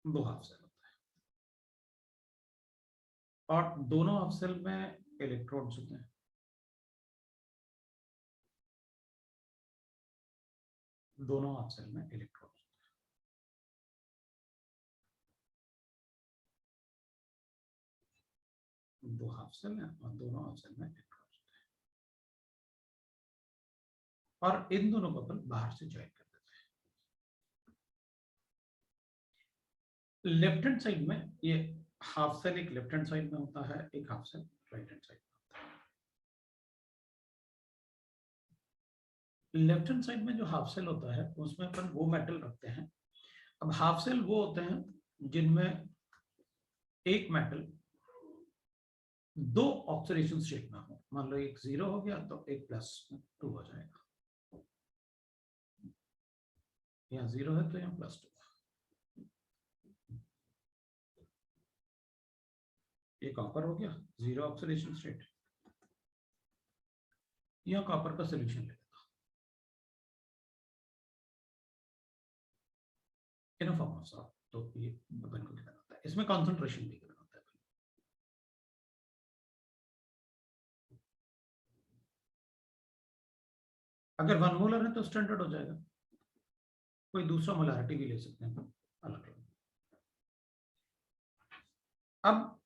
दो हाफ सेल होता है, और दोनों हाफ सेल में इलेक्ट्रोड्स होते हैं। दोनों हाफ सेल में इलेक्ट्रोड्स। दो हाफ सेल है और दोनों हाफ सेल में इलेक्ट्रॉन्स होते हैं, और इन दोनों को अपन बाहर से ज्वाइन कर देते हैं। लेफ्ट हैंड साइड में ये हाफ सेल एक लेफ्ट हैंड साइड में होता है, एक half cell right hand side में होता है। लेफ्ट हैंड साइड में जो हाफ सेल होता है उसमें अपन वो मेटल रखते हैं। अब हाफ सेल वो होते हैं जिनमें एक मेटल 2 ऑक्सीडेशन स्टेट में हो। मान लो एक 0 हो गया तो एक +2 हो जाएगा, यहाँ 0 है तो यहाँ +2। ये कॉपर हो गया, 0 ऑक्सीडेशन स्टेट। यहाँ कॉपर का सोल्यूशन ले लेता हूं, इनफ फॉर्म ऑफ सॉल्ट। तो ये अपन को कितना होता है, इसमें कंसंट्रेशन भी कितना होता है। अगर 1 मोलर है तो स्टैंडर्ड हो जाएगा, कोई दूसरा मोलारिटी भी ले सकते हैं अलग अलग। अब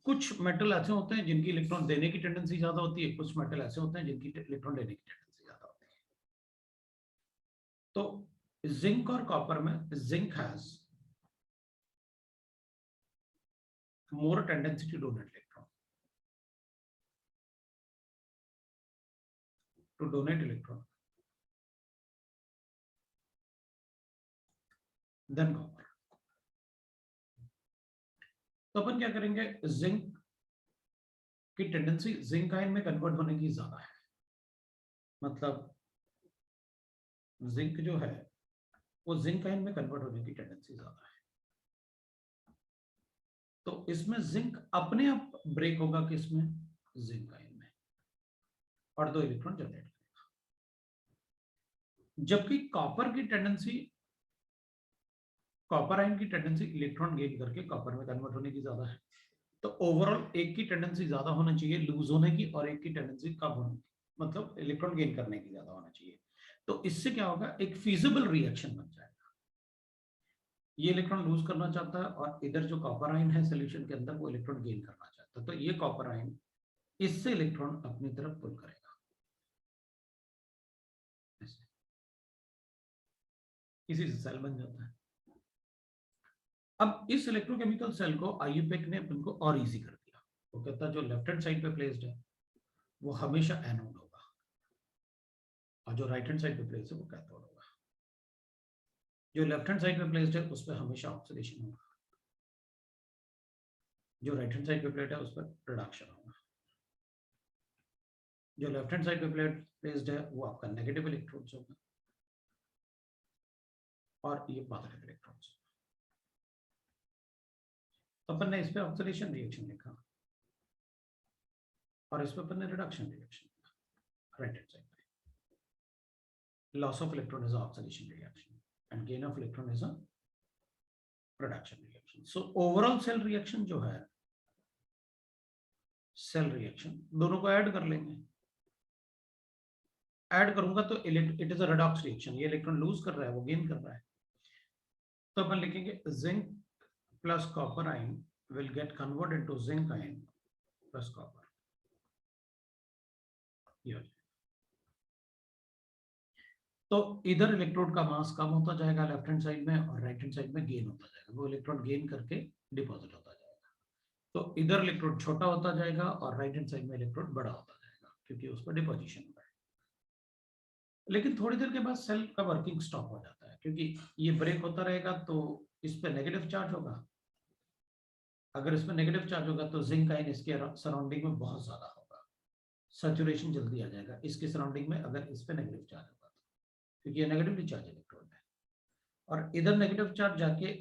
कुछ मेटल ऐसे होते हैं जिनकी इलेक्ट्रॉन देने की टेंडेंसी ज्यादा होती है, कुछ मेटल ऐसे होते हैं जिनकी इलेक्ट्रॉन देने की टेंडेंसी ज्यादा होती है। तो जिंक और कॉपर में zinc has more tendency to donate electron, than copper. तो अपन क्या करेंगे, जिंक की टेंडेंसी जिंक आयन में कन्वर्ट होने की ज्यादा है, मतलब जिंक जो है वो जिंक आयन में कन्वर्ट होने की टेंडेंसी ज्यादा है। तो इसमें जिंक अपने आप ब्रेक होगा किसमें, जिंक आयन में, और 2 इलेक्ट्रॉन जनरेट करेगा। जबकि कॉपर आयन की टेंडेंसी इलेक्ट्रॉन गेन करके कॉपर में कन्वर्ट होने की ज्यादा है। तो ओवरऑल एक की टेंडेंसी ज्यादा होना चाहिए लूज होने की, और एक की टेंडेंसी कम होने की, मतलब इलेक्ट्रॉन गेन करने की ज्यादा होना चाहिए। तो इससे क्या होगा, एक फीजिबल रिएक्शन बन जाएगा। ये इलेक्ट्रॉन लूज करना चाहता है और इधर जो कॉपर आयन है सोल्यूशन के अंदर वो इलेक्ट्रॉन गेन करना चाहता है, तो ये कॉपर आयन इससे इलेक्ट्रॉन अपनी तरफ पुल करेगा, ऐसे इसी से सेल बन जाता है। अब इस इलेक्ट्रोकेमिकल सेल को आईयूपेक ने अपन को और इजी कर दिया। वो कहता है जो लेफ्ट हैंड साइड पे प्लेस्ड है वो हमेशा एनोड होगा, और जो राइट हैंड साइड पे प्लेस्ड है वो कैथोड होगा। जो लेफ्ट हैंड साइड पे प्लेस्ड है उस पर हमेशा ऑक्सीडेशन होगा, जो राइट हैंड साइड पे प्लेट है उस पर रिडक्शन होगा। जो लेफ्ट हैंड साइड पे प्लेस्ड है वो आपका नेगेटिव इलेक्ट्रॉन्स होगा, और ये पॉजिटिव इलेक्ट्रॉन्स। तो अपन ने इस पे ऑक्सीडेशन रिएक्शन लिखा, और इस पे अपन ने रिडक्शन रिएक्शन लिखा राइट हैंड साइड पे। Loss of electron is oxidation reaction and gain of electron is a reduction reaction. So overall cell reaction जो है, सेल रिएक्शन दोनों को ऐड कर लेंगे। ऐड करूंगा तो it is a redox reaction, ये इलेक्ट्रॉन लूज कर रहा है वो गेन कर रहा है। तो अपन लिखेंगे zinc plus copper ion will get convert into zinc ion plus copper. तो इधर इलेक्ट्रोड का मास कम होता जाएगा लेफ्ट हैंड साइड में, और राइट हैंड साइड में गेन होता जाएगा, वो इलेक्ट्रॉन गेन करके डिपॉजिट होता जाएगा। तो इधर इलेक्ट्रोड छोटा होता जाएगा और राइट हैंड साइड में इलेक्ट्रोड बड़ा होता जाएगा, क्योंकि उस पर डिपोजिशन होगा। लेकिन थोड़ी देर के बाद सेल का वर्किंग स्टॉप हो जाता है, क्योंकि ये ब्रेक होता रहेगा तो इस पर नेगेटिव चार्ज होगा। अगर इसमें नेगेटिव चार्ज होगा तो जिंक आयन इसके सराउंडिंग में बहुत ज्यादा होगा, सैचुरेशन जल्दी आ जाएगा इसके सराउंडिंग में अगर इस पे नेगेटिव चार्ज होगा तो, क्योंकि ये नेगेटिवली चार्ज इलेक्ट्रॉन है। और इधर नेगेटिव चार्ज जाके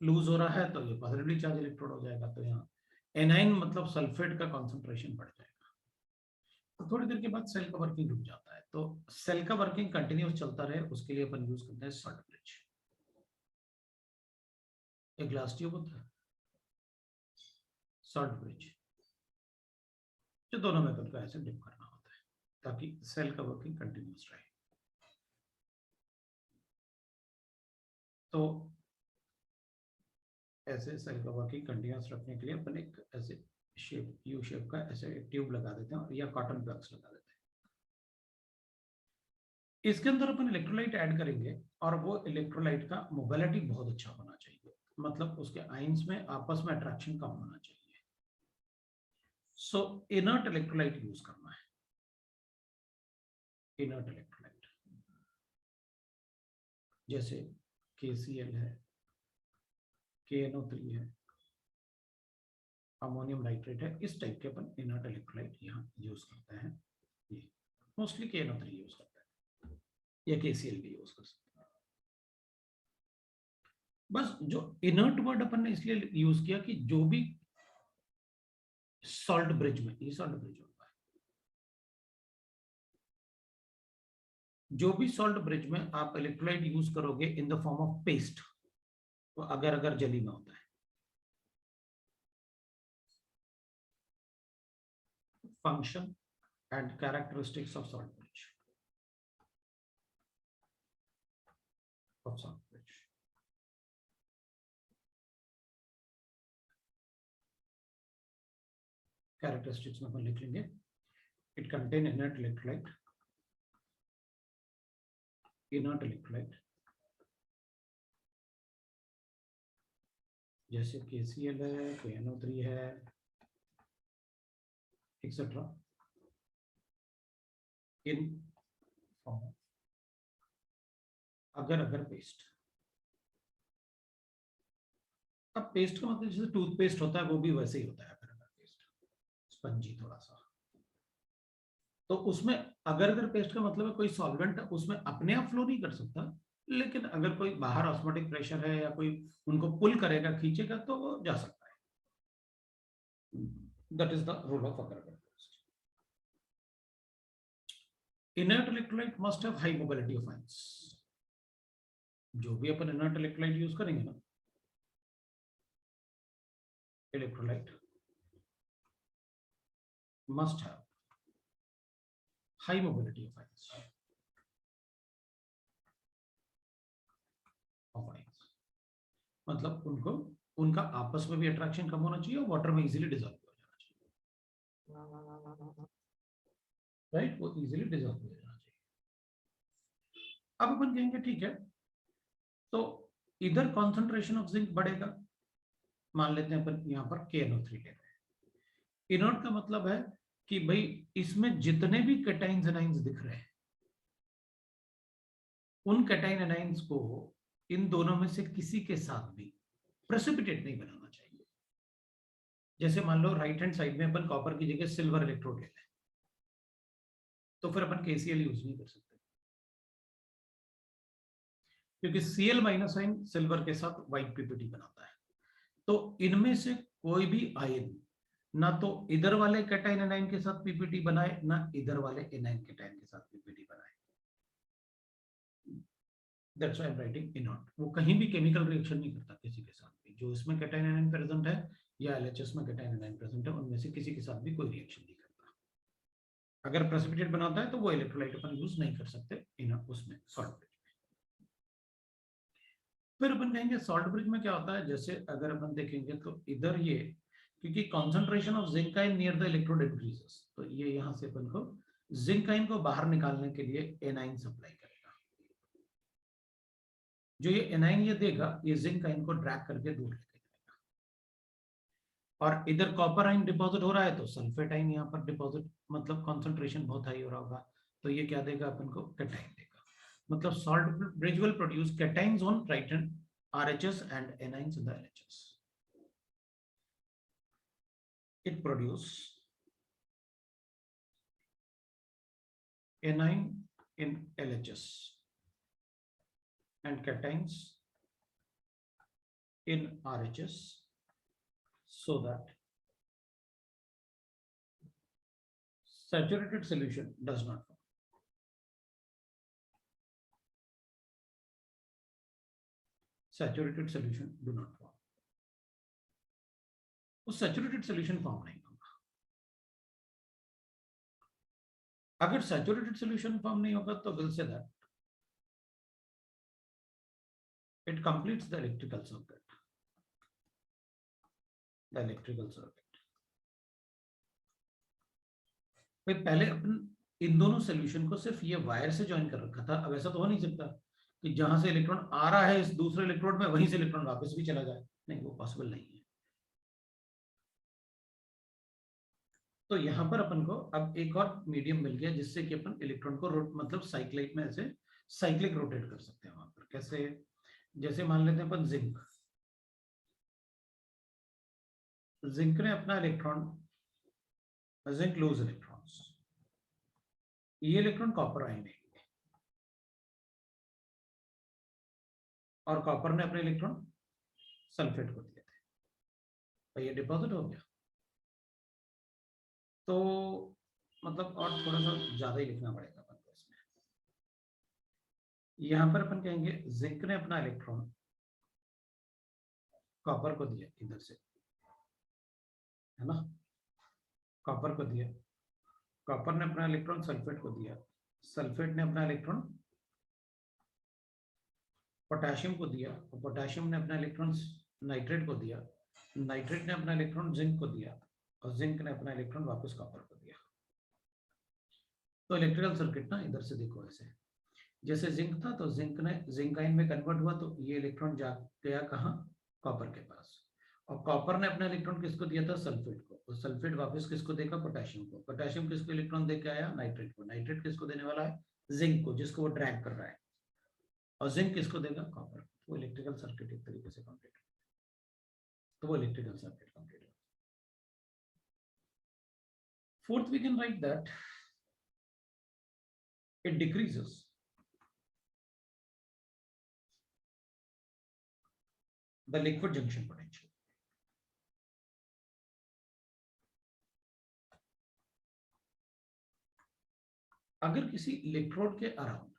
लूज हो रहा है तो ये पॉजिटिवली चार्ज इलेक्ट्रोड हो जाएगा। तो यहाँ एनाइन मतलब सल्फेट का कॉन्सेंट्रेशन बढ़ जाएगा। तो थोड़ी देर के बाद सेल का वर्किंग रुक जाता है। तो सेल का वर्किंग कंटिन्यूस चलता रहे उसके लिए अपन यूज करते हैं सॉल्ट ब्रिज। एक ग्लास ट्यूब होता है, सॉल्ट ब्रिज, जो दोनों में अपन को ऐसे डिप करना होता है ताकि सेल का वर्किंग कंटिन्यूस रहे। तो ऐसे सेल का वर्किंग कंटिन्यूस रखने के लिए अपन एक ऐसे शेप यू शेप का ऐसे एक ट्यूब लगा देते हैं, या कॉटन बॉक्स लगा देते हैं। इसके अंदर अपन इलेक्ट्रोलाइट ऐड करेंगे, और वो इलेक्ट्रोलाइट का मोबिलिटी बहुत अच्छा होना चाहिए, मतलब उसके आयंस में आपस में अट्रैक्शन कम होना चाहिए। सो इनर्ट इलेक्ट्रोलाइट यूज करना है, इनर्ट इलेक्ट्रोलाइट, जैसे KCl है, KNO3 है, अमोनियम नाइट्रेट है, इस टाइप के अपन इनर्ट इलेक्ट्रोलाइट यहाँ यूज करते हैं। ये मोस्टली KNO3 यूज करते हैं, या KCl भी यूज कर सकते हैं। बस जो इनर्ट वर्ड अपन ने इसलिए यूज किया कि जो भी सॉल्ट ब्रिज में, ये सॉल्ट ब्रिज होता है, जो भी सॉल्ट ब्रिज में आप इलेक्ट्रोलाइट यूज करोगे in the form of paste, तो अगर अगर जली में होता है। Function and characteristics of salt bridge, of salt bridge. Characteristics में अपन लिख लेंगे, it contain inert electrolyte, inert electrolyte जैसे KCl है, KNO3 है, एक्सेट्रा, इन फॉर्म अगर अगर पेस्ट। अब पेस्ट का मतलब जैसे टूथपेस्ट होता है वो भी वैसे ही होता है पेस्ट, स्पंजी थोड़ा सा। तो उसमें अगर अगर पेस्ट का मतलब है कोई सॉल्वेंट उसमें अपने आप फ्लो नहीं कर सकता, लेकिन अगर कोई बाहर ऑस्मोटिक प्रेशर है या कोई उनको पुल करेगा खींचेगा तो वो जा सकता है। That is the rule of agar paste. Inert electrolyte must have high mobility of ions. जो भी अपन इनर्ट इलेक्ट्रोलाइट यूज करेंगे ना, electrolyte must have high mobility of ions. मतलब उनको उनका आपस में भी अट्रैक्शन कम होना चाहिए और वाटर में इजीली डिजॉल्व हो जाना चाहिए, राइट? वो इजीली डिजॉल्व हो जाना चाहिए। अब अपन कहेंगे ठीक है, तो इधर कॉन्सेंट्रेशन ऑफ जिंक बढ़ेगा, मान लेते हैं अपन यहाँ पर KNO3 ले रहे हैं। इनर्ट का मतलब है कि भाई इसमें जितने भी कैटाइन्स एनाइन्स दिख रहे हैं उन कैटाइन एनाइन्स को इन दोनों में से किसी के साथ भी प्रेसिपिटेट नहीं बनाना चाहिए। जैसे मान लो राइट हैंड साइड में अपन कॉपर की जगह सिल्वर इलेक्ट्रोड ले लें, तो फिर अपन KCl यूज नहीं कर सकते, क्योंकि Cl माइनस आयन सिल्वर के साथ व्हाइट पीपीटी बनाता है। तो इनमें से कोई भी आयन ना तो इधर वाले कैटाइन एनाइन के साथ पीपीटी बनाए, ना इधर वाले एनाइन कैटाइन के साथ पीपीटी बनाए। That's why I am writing E naught. वो कहीं भी केमिकल रिएक्शन नहीं करता किसी के साथ भी, जो इसमें कैटाइन एनाइन प्रेजेंट है या LHS में कैटाइन एनाइन प्रेजेंट है, उनमें से किसी के साथ भी कोई रिएक्शन नहीं करता। अगर प्रेसिपिटेट बनाता है तो वो इलेक्ट्रोलाइट अपन यूज नहीं कर सकते इन उसमें सॉल्ट ब्रिज में। फिर अपन कहेंगे सॉल्ट ब्रिज में क्या होता है, जैसे अगर अपन देखेंगे तो इधर ये, क्योंकि concentration of zinc ion near the electrode increases, तो ये यहाँ से अपन को जिंक आयन को बाहर निकालने के लिए एनाइन सप्लाई करेगा। जो ये एनाइन ये देगा, ये जिंक आयन को ड्रैग करके दूर लेके जाएगा। और इधर कॉपर आयन डिपॉजिट हो रहा है तो सल्फेट आयन यहाँ पर डिपॉजिट, मतलब कॉन्सेंट्रेशन बहुत हाई हो रहा होगा, तो ये क्या देगा अपन को, कैटाइन देगा। मतलब salt bridge will produce cations on right hand RHS and anions in the LHS. It produces anion in LHS and cations in RHS, so that saturated solution does not form. Saturated solution do not form. वो saturated solution form नहीं होगा। अगर saturated solution form नहीं होगा तो will say that it completes the electrical circuit. The electrical circuit फिर पहले अपन इन दोनों सोल्यूशन को सिर्फ ये वायर से ज्वाइन कर रखा था। अब ऐसा तो हो नहीं सकता कि जहां से इलेक्ट्रॉन आ रहा है इस दूसरे इलेक्ट्रोड में वहीं से इलेक्ट्रॉन वापस भी चला जाए, नहीं, वो पॉसिबल नहीं है। तो यहाँ पर अपन को अब एक और मीडियम मिल गया जिससे कि अपन इलेक्ट्रॉन को मतलब साइक्लाइट में ऐसे साइक्लिक रोटेट कर सकते हैं। वहां पर कैसे, जैसे मान लेते हैं अपन जिंक, जिंक ने अपना इलेक्ट्रॉन, जिंक लूज इलेक्ट्रॉन्स, ये इलेक्ट्रॉन कॉपर आयन है और कॉपर ने अपने इलेक्ट्रॉन सल्फेट को दिए थे, तो ये डिपॉजिट हो गया। तो मतलब और थोड़ा सा ज्यादा ही लिखना पड़ेगा अपन को इसमें। यहां पर अपन कहेंगे जिंक ने अपना इलेक्ट्रॉन कॉपर को दिया इधर से, है ना, कॉपर को दिया, कॉपर ने अपना इलेक्ट्रॉन सल्फेट को दिया, सल्फेट ने अपना इलेक्ट्रॉन पोटेशियम को दिया और पोटेशियम ने अपना इलेक्ट्रॉन नाइट्रेट को दिया, नाइट्रेट ने अपना इलेक्ट्रॉन जिंक को दिया और जिंक ने अपना इलेक्ट्रॉन वापस कॉपर को दिया। तो इलेक्ट्रिकल सर्किट ना इधर से देखो ऐसे, जैसे जिंक था तो जिंक ने जिंक आयन में कन्वर्ट हुआ तो ये इलेक्ट्रॉन जा गया कहाँ, कॉपर के पास, और कॉपर ने अपना इलेक्ट्रॉन किसको दिया था, सल्फेट को, और सल्फेट वापस किसको देगा, पोटेशियम को, पोटेशियम किसको इलेक्ट्रॉन देके आया, नाइट्रेट को, नाइट्रेट किसको देने वाला है, जिंक को, जिसको वो ड्रैग कर रहा है, और जिंक किसको देगा, कॉपर। वो इलेक्ट्रिकल सर्किट एक तरीके से कंप्लीट तो वो इलेक्ट्रिकल सर्किट कंप्लीट हो। Fourth we can write that it decreases the liquid junction potential. अगर किसी इलेक्ट्रोड के अराउंड,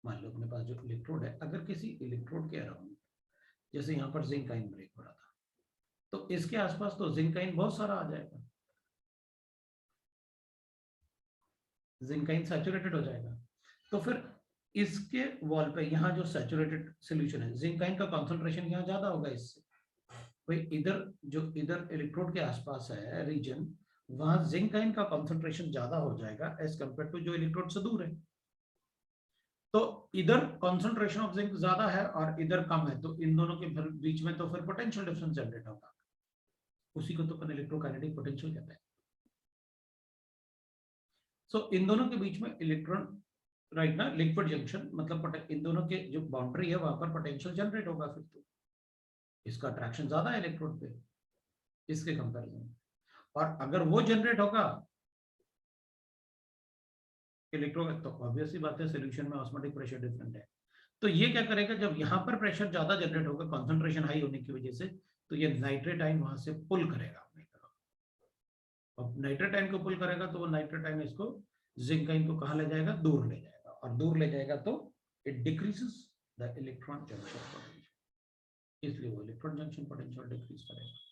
मान लो अपने पास जो इलेक्ट्रोड है, अगर किसी इलेक्ट्रोड के अराउंड, जैसे यहाँ पर जिंक आयन ब्रेक हो रहा था, तो इसके आसपास तो जिंक आयन बहुत सारा आ जाएगा, जिंक आयन सैचुरेटेड हो जाएगा। तो फिर इसके वॉल पे यहाँ जो सैचुरेटेड सॉल्यूशन है, जिंक आयन का कंसंट्रेशन यहाँ ज्यादा होगा इससे। भाई इधर जो इधर इलेक्ट्रोड के आसपास है रीजन, वहां जिंक आयन का कंसंट्रेशन ज्यादा हो जाएगा एज कंपेयर टू जो इलेक्ट्रोड से दूर है। तो इधर कंसंट्रेशन ऑफ जिंक ज्यादा है और इधर कम है, तो इन दोनों के बीच में तो फिर पोटेंशियल डिफरेंस जनरेट होगा। उसी को तो अपन इलेक्ट्रोकाइनेटिक पोटेंशियल कहते हैं। सो इन दोनों के बीच में इलेक्ट्रॉन राइट ना, लिक्विड जंक्शन मतलब इन दोनों के जो बाउंड्री है वहां पर पोटेंशियल जनरेट होगा। फिर तो इसका अट्रैक्शन ज्यादा है इलेक्ट्रोड पे इसके कंपैरिजन, और अगर वो जनरेट होगा इलेक्ट्रोड, तो ऑब्वियसली बात है सॉल्यूशन में ऑस्मोटिक प्रेशर डिफरेंट है। तो ये क्या करेगा, जब यहाँ पर प्रेशर ज्यादा जनरेट होगा कंसंट्रेशन हाई होने की वजह से, तो ये नाइट्रेट आयन वहां से पुल करेगा अपनी तरफ। अब नाइट्रेट आयन को पुल करेगा तो वो नाइट्रेट आयन इसको जिंक आयन को कहाँ ले जाएगा, दूर ले जाएगा, और दूर ले जाएगा तो it decreases the electron junction potential, इसलिए वो इलेक्ट्रॉन जंक्शन पोटेंशियल डिक्रीज करेगा।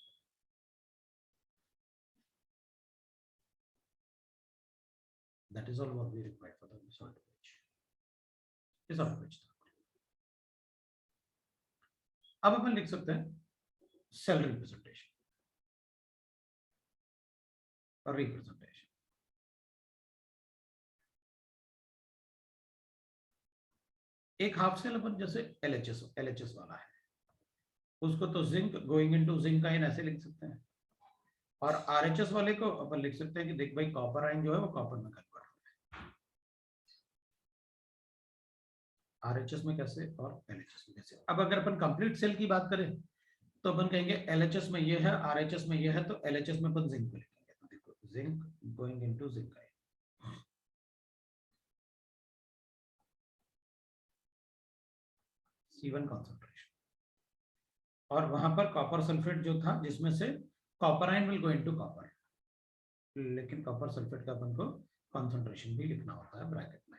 That is all what we require for the salt bridge. ये salt bridge था। अब अपन लिख सकते हैं सेल रिप्रेजेंटेशन और रिप्रेजेंटेशन। एक हाफ सेल अपन जैसे एलएचएस वाला है, उसको तो zinc going into zinc ion ऐसे लिख सकते हैं, और आरएचएस वाले को अपन लिख सकते हैं कि देख भाई कॉपर आयन जो है वो कॉपर में कन्वर्ट हो रहा है। आरएचएस में कैसे और एलएचएस में कैसे। अब अगर अपन कंप्लीट सेल की बात करें तो अपन कहेंगे एलएचएस में ये है, आरएचएस में ये है, तो एलएचएस में अपन जिंक को लिखेंगे। तो देखो zinc going into zinc ion, C1 concentration, और वहां पर कॉपर सल्फेट जो था जिसमें से copper ion will go into copper, लेकिन कॉपर सल्फेट का अपन को कंसंट्रेशन भी लिखना होता है ब्रैकेट में,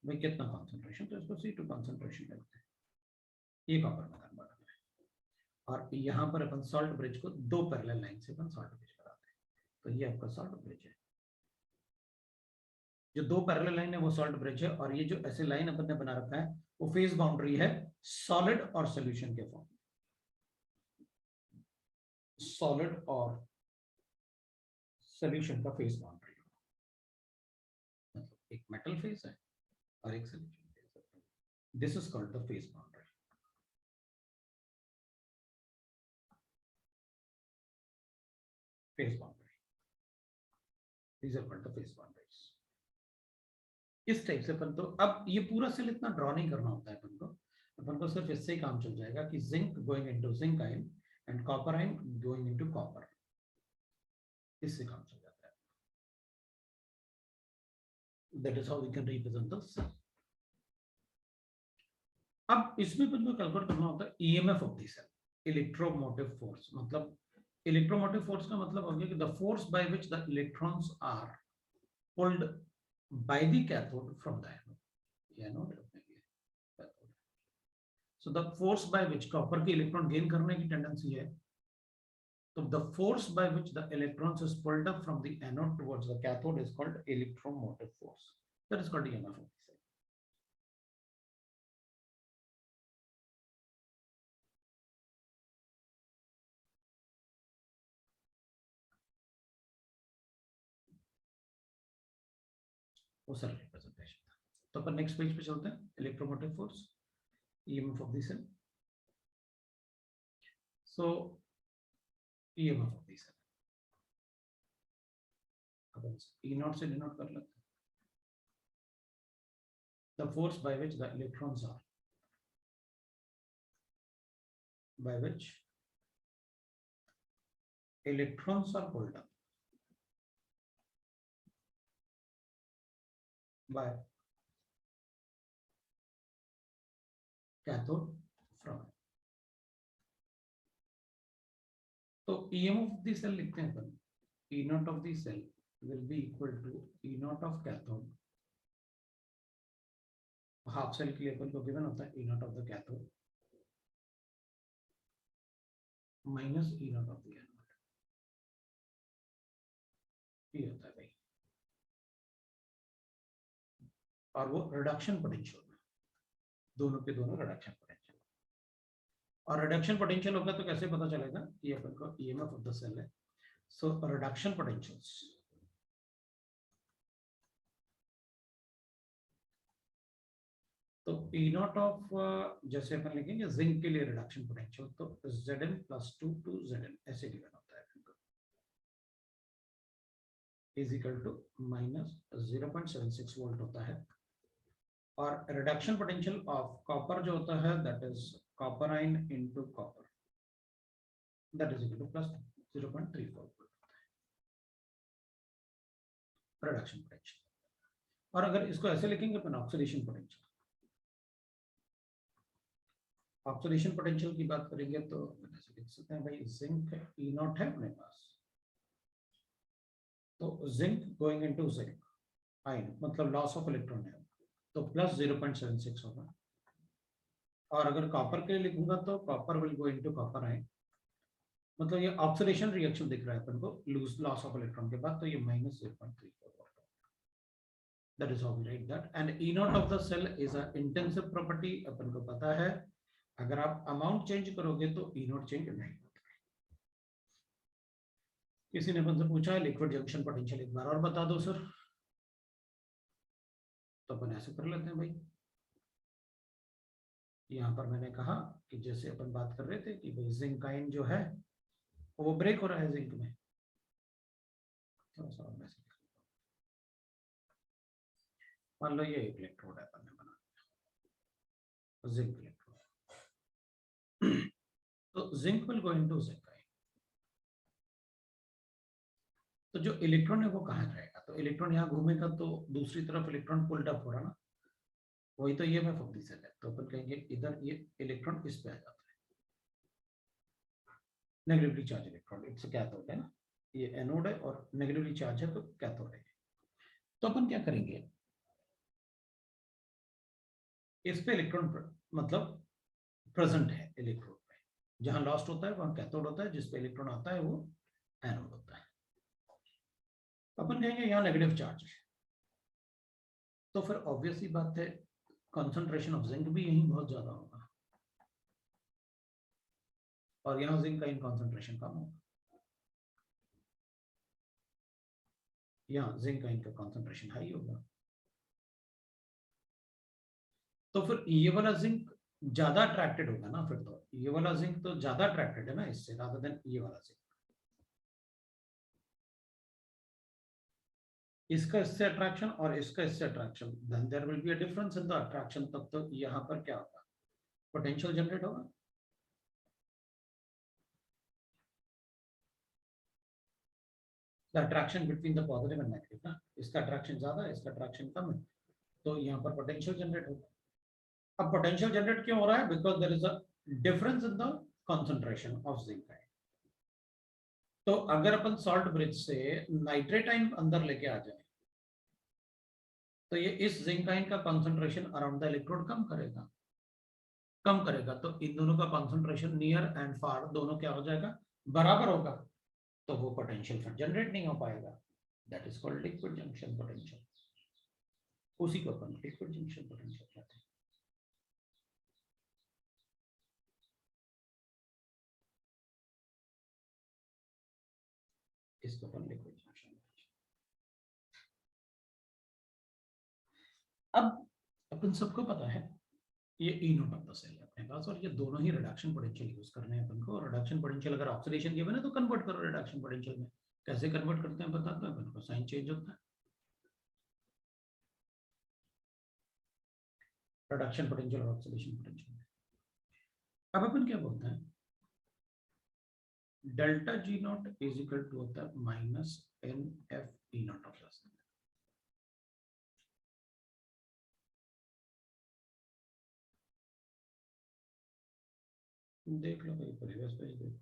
भाई कितना कंसंट्रेशन, तो इसको C2 कंसंट्रेशन लिखते हैं, ये कॉपर में कन्वर्ट होता है। और यहाँ पर अपन सॉल्ट ब्रिज को दो पैरेलल लाइन से अपन सॉल्ट ब्रिज कराते हैं, तो ये आपका सॉल्ट ब्रिज है। जो दो पैरेलल लाइन है वो सॉल्ट ब्रिज है, और ये जो ऐसे लाइन अपन ने बना रखा है वो फेज बाउंड्री है सॉलिड और सॉल्यूशन के फॉर्म, सॉलिड और सॉल्यूशन का फेज बाउंड्री, मतलब एक मेटल फेज है और एक सॉल्यूशन फेज है। This is called the phase boundary. Phase boundary, these are called the phase boundaries। इस टाइप से अपन तो अब ये पूरा सेल इतना ड्रॉ नहीं करना होता है अपन को सिर्फ इससे ही काम चल जाएगा कि zinc going into zinc ion and copper ion going into copper, इससे काम चल जाता है। That is how we can represent the cell. अब इसमें अपन को कैलकुलेट करना होता है EMF of the cell, electromotive force. मतलब इलेक्ट्रोमोटिव फोर्स का मतलब हो गया कि the force by which the electrons are pulled by the cathode from the anode. So the force by which copper के इलेक्ट्रॉन गेन करने की टेंडेंसी है, तो the force by which the electrons is pulled up from the anode towards the cathode is called electromotive force, that is called EMF of the cell. वो sir representation था। तो अपन next page पे चलते हैं, electromotive force, EMF of the cell. So EMF of the cell अपन E naught से denote कर लेते हैं, the force by which the electrons are, by which electrons are pulled up by cathode from, तो EM of the cell लिखते हैं अपन, E naught of the cell will be equal to E naught of cathode, half cell के लिए अपन को given होता है E naught of the cathode minus E naught of the anode, ये होता है भाई, और वो रिडक्शन पोटेंशियल में, दोनों के दोनों रिडक्शन पोटेंशियल, और रिडक्शन पोटेंशियल होगा तो कैसे पता चलेगा कि अपन को ईएमएफ ऑफ द सेल है, सो रिडक्शन पोटेंशियल्स, तो E नॉट ऑफ जैसे अपन लिखेंगे जिंक के लिए रिडक्शन पोटेंशियल, तो Zn प्लस 2 टू Zn ऐसे गिवन होता है अपन को, is equal to minus 0.76 volt होता है, और रिडक्शन पोटेंशियल ऑफ कॉपर जो होता है that is copper ion into copper, that is equal two plus 0.34 volt होता है रिडक्शन पोटेंशियल। और अगर इसको ऐसे लिखेंगे अपन ऑक्सीडेशन पोटेंशियल, ऑक्सीडेशन पोटेंशियल की बात करेंगे तो ऐसे लिख सकते हैं भाई जिंक ई नॉट है अपने पास, तो zinc going into zinc ion मतलब लॉस ऑफ इलेक्ट्रॉन है, तो प्लस 0.76 होगा, और अगर कॉपर के लिए लिखूंगा तो copper will go into copper ion, मतलब ये ऑक्सीडेशन रिएक्शन दिख रहा है अपन को लूज लॉस ऑफ इलेक्ट्रॉन के बाद, तो ये माइनस 0.34 होगा, that is how we write that. And E naught of the cell is a intensive property, अपन को पता है अगर आप अमाउंट चेंज करोगे तो ई नॉट चेंज नहीं होता। किसी ने अपन से पूछा है लिक्विड जंक्शन पोटेंशियल एक बार और बता दो सर, तो अपन ऐसे कर लेते हैं भाई, यहाँ पर मैंने कहा कि जैसे अपन बात कर रहे थे कि भाई जिंक आयन जो है वो ब्रेक हो रहा है जिंक में, थोड़ा सा और मैसेज, मान लो ये एक इलेक्ट्रोड है अपन ने बना दिया जिंक इलेक्ट्रोड, तो zinc will go into zinc ion, तो जो इलेक्ट्रॉन है वो कहाँ जाएगा, तो इलेक्ट्रॉन यहाँ घूमेगा तो दूसरी तरफ इलेक्ट्रॉन पुल्ड अप हो रहा ना, वही तो ये मैं फोकस सेल है, तो अपन कहेंगे इधर ये इलेक्ट्रॉन इस पे आ जाता है, negatively charge electron, it's cathode है ना, ये एनोड है और नेगेटिवली चार्ज है तो कैथोड है, तो अपन क्या करेंगे इस पे इलेक्ट्रॉन मतलब प्रेजेंट है इलेक्ट्रोड पे, जहां लॉस्ट होता है वहां कैथोड होता है, जिस पे इलेक्ट्रॉन आता है वो एनोड होता है, अपन कहेंगे यहाँ नेगेटिव चार्ज है, तो फिर ऑब्वियसली बात है कंसंट्रेशन ऑफ जिंक भी यहीं बहुत ज्यादा होगा, और यहाँ जिंक का इन कंसंट्रेशन कम होगा, यहाँ जिंक का इनका कंसंट्रेशन हाई होगा, तो फिर ये वाला जिंक ज्यादा अट्रैक्टेड होगा ना, फिर तो ये वाला जिंक तो ज्यादा अट्रैक्टेड है ना इससे रादर देन ये वाला जिंक, इसका इससे अट्रैक्शन और इसका इससे attraction, then there will be a difference in the attraction, तब तो यहाँ पर क्या होगा पोटेंशियल जनरेट होगा, the attraction between the positive and negative ना, इसका अट्रैक्शन ज्यादा है इसका अट्रैक्शन कम है, तो यहाँ पर पोटेंशियल जनरेट होगा। अब पोटेंशियल जनरेट क्यों हो रहा है, because there is a difference in the concentration of zinc ion, तो अगर अपन सॉल्ट ब्रिज से नाइट्रेट आयन अंदर लेके आ जाए तो ये इस जिंक आयन का कंसंट्रेशन अराउंड द इलेक्ट्रोड कम करेगा, तो इन दोनों का कंसंट्रेशन नियर एंड फार दोनों क्या हो जाएगा बराबर होगा, तो वो पोटेंशियल फिर जनरेट नहीं हो पाएगा, that is called liquid junction potential, उसी को अपन लिक्विड जंक्शन पोटेंशियल कहते हैं। इसको अपन लिक्विड जंक्शन, अब अपन सबको पता है ये ई नोट ऑफ द सेल है अपने पास, और ये दोनों ही रिडक्शन पोटेंशियल यूज करने हैं अपन को, रिडक्शन पोटेंशियल अगर ऑक्सीडेशन गिवन है तो कन्वर्ट करो रिडक्शन पोटेंशियल में, कैसे कन्वर्ट करते हैं बताते हैं अपन को, साइन चेंज होता है, रिडक्शन पोटेंशियल और ऑक्सीडेशन पोटेंशियल। अब अपन क्या बोलते हैं delta G naught is equal to होता है minus N F E naught of the cell. देख लो भाई, प्रीवियस पेज देखो।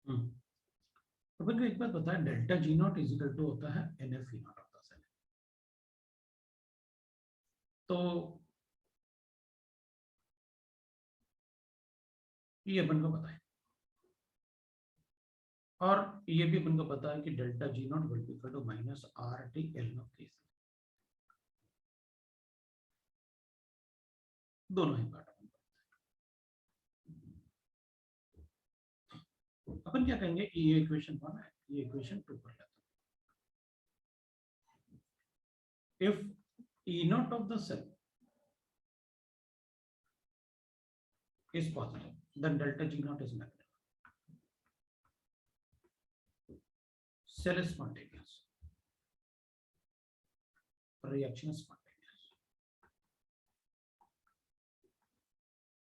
तो अपन को एक बात बताया, delta G naught is equal to होता है N F E naught of the cell. तो ये अपन को पता है, और ये भी अपन को पता है कि delta G naught will be equal to minus R T L naught T. दोनों ही पार्ट अपन क्या कहेंगे, ये इक्वेशन 1 है, ये इक्वेशन 2 कर लेते हैं। If E naught of the cell is positive, then delta G naught is negative. Cell is spontaneous. Reaction is spontaneous.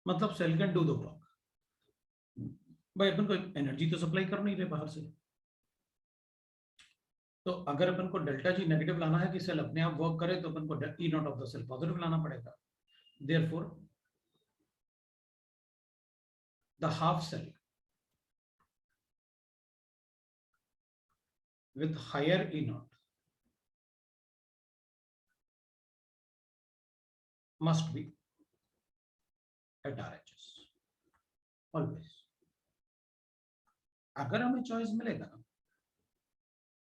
मतलब cell can do the work. भाई अपन को एनर्जी तो सप्लाई कर नहीं रहे बाहर से, तो अगर अपन को डेल्टा जी नेगेटिव लाना है कि सेल अपने आप वर्क करे, तो अपन को E naught of the cell positive लाना पड़ेगा। Therefore the half cell with higher E naught must be at RHS always. अगर हमें चॉइस मिलेगा ना,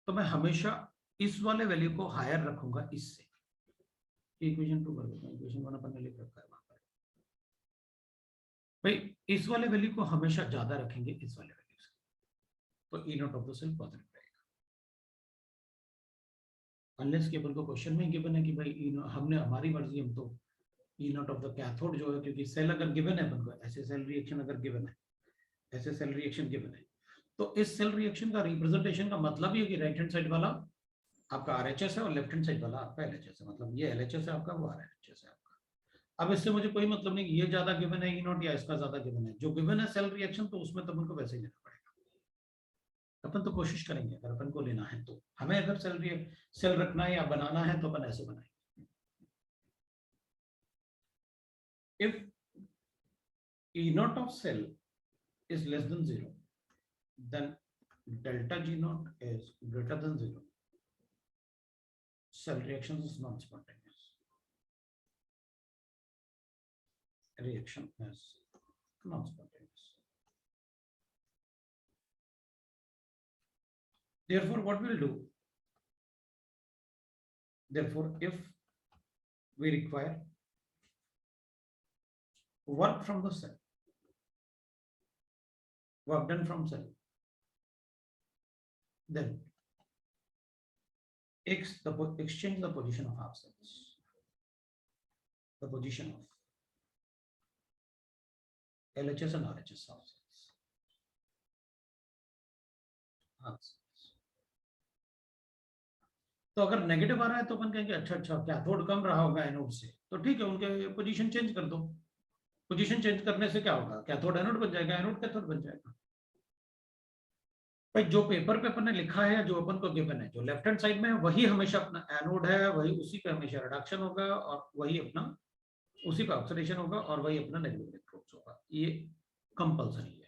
तो मैं हमेशा इस वाले वैल्यू को हायर रखूंगा इससे। इक्वेशन 2 कर देता हूं, इक्वेशन 1 अपन ने लिख रखा है वहां पर। भाई इस वाले वैल्यू को हमेशा ज्यादा रखेंगे इस वाले वैल्यू से, तो E naught of the cell positive रहेगा। अनलेस कि अपन को क्वेश्चन में गिवन है कि भाई हमने हमारी मर्जी, हम तो E naught of the cathode जो है, क्योंकि सेल अगर गिवन है अपन को, ऐसे सेल रिएक्शन अगर गिवन है, ऐसे सेल रिएक्शन गिवन है, तो इस सेल रिएक्शन का रिप्रेजेंटेशन का मतलब ये कि राइट हैंड साइड वाला आपका आरएचएस है और लेफ्ट हैंड साइड वाला आपका एलएचएस है। मतलब ये एलएचएस है आपका, वो आरएचएस है आपका। अब इससे मुझे कोई मतलब नहीं ये ज्यादा गिवन है ई नॉट या इसका ज्यादा गिवन है। जो गिवन है सेल रिएक्शन, तो उसमें तो अपन को वैसे ही लेना पड़ेगा। अपन तो कोशिश करेंगे अगर अपन को लेना है, तो हमें अगर सेल रखना है या बनाना है, तो अपन ऐसे बनाएंगे। If E naught of cell is less than 0, then delta G naught is greater than 0. Cell reaction is non-spontaneous. Reaction is non-spontaneous. Therefore, what we'll do? Therefore, if we require work from the cell, work done from cell, then exchange the position of half cells, the position of LHS and RHS half cells. हाँ, तो अगर negative आ रहा है तो अपन कहेंगे अच्छा अच्छा कैथोड कम रहा होगा एनोड से, तो ठीक है उनके पोजीशन चेंज कर दो। पोजीशन चेंज करने से क्या होगा, कैथोड एनोड बन जाएगा, एनोड कैथोड बन जाएगा। भाई जो पेपर पे अपन ने लिखा है, जो अपन को गिवन है, जो लेफ्ट हैंड साइड में है वही हमेशा अपना एनोड है, वही उसी पे हमेशा रिडक्शन होगा, और वही अपना उसी पे ऑक्सीडेशन होगा, और वही अपना नेगेटिव इलेक्ट्रोड्स होगा, ये कंपल्सरी है।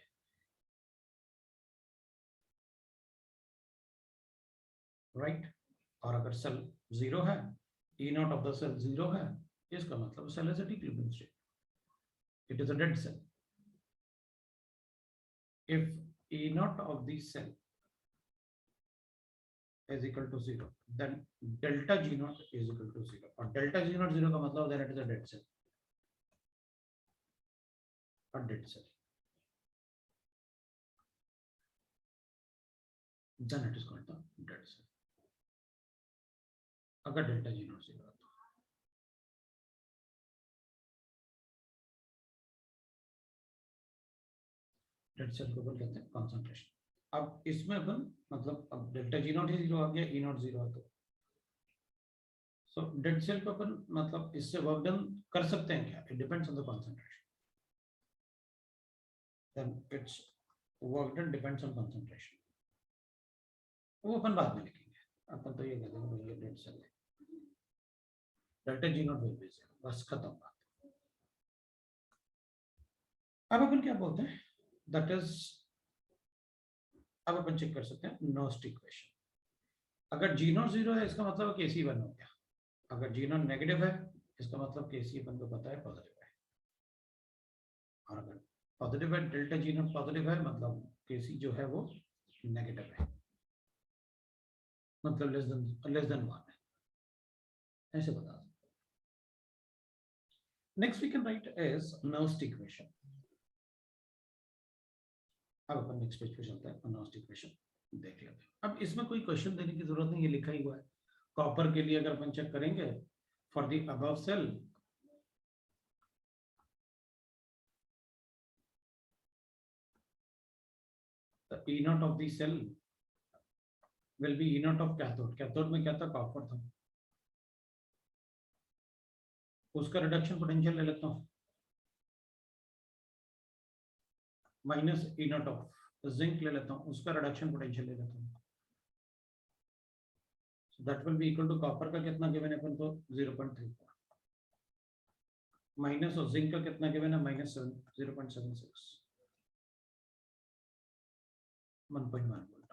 राइट। और अगर सेल जीरो है, E naught of the cell zero है, इसका मतलब cell is at equilibrium state, it is a dead cell. if E naught of the cell is equal to 0, then delta G naught is equal to 0, और delta G naught 0 का मतलब then it is a dead cell, a dead cell, then it is called the dead cell, अगर delta G naught 0 है तो। Dead cell को बोलते हैं concentration. अब इसमें अपन मतलब अब डेल्टा जी नॉट ही 0 आ गया, ई नॉट 0 है तो सो डेड सेल को अपन मतलब इससे वर्क डन कर सकते हैं क्या, it depends on the concentration, then it's work done depends on concentration, वो अपन बाद में लिखेंगे। अपन तो ये कह देंगे भाई ये डेड सेल है, delta G naught will B 0, बस खत्म बात। अब अपन क्या बोलते हैं, दैट इज, अब अपन चेक कर सकते हैं नॉस्ट इक्वेशन। अगर जी नॉट 0 है इसका मतलब केसी 1 हो गया, अगर जी नॉट नेगेटिव है इसका मतलब केसी अपन को पता है पॉजिटिव है, और अगर पॉजिटिव है डेल्टा जी नॉट पॉजिटिव है मतलब केसी जो है वो नेगेटिव है, मतलब लेस देन 1 है, ऐसे बता सकते। Next we can write as Nernst equation. अब अपन नेक्स्ट पेज पे चलते हैं, नॉस्ट इक्वेशन देख लेते हैं। अब इसमें कोई क्वेश्चन देने की जरूरत नहीं, ये लिखा ही हुआ है। कॉपर के लिए अगर अपन चेक करेंगे, for the above cell the E naught of the cell will be E naught of cathode, cathode में क्या था, कॉपर था, उसका रिडक्शन पोटेंशियल ले लेता हूँ minus E naught of zinc ले लेता हूँ, उसका रिडक्शन पोटेंशियल ले लेता हूँ, that will be equal to copper का कितना गिवन है अपन को 0.34 माइनस और जिंक का कितना गिवन है माइनस 0.76 1.1 वोल्ट।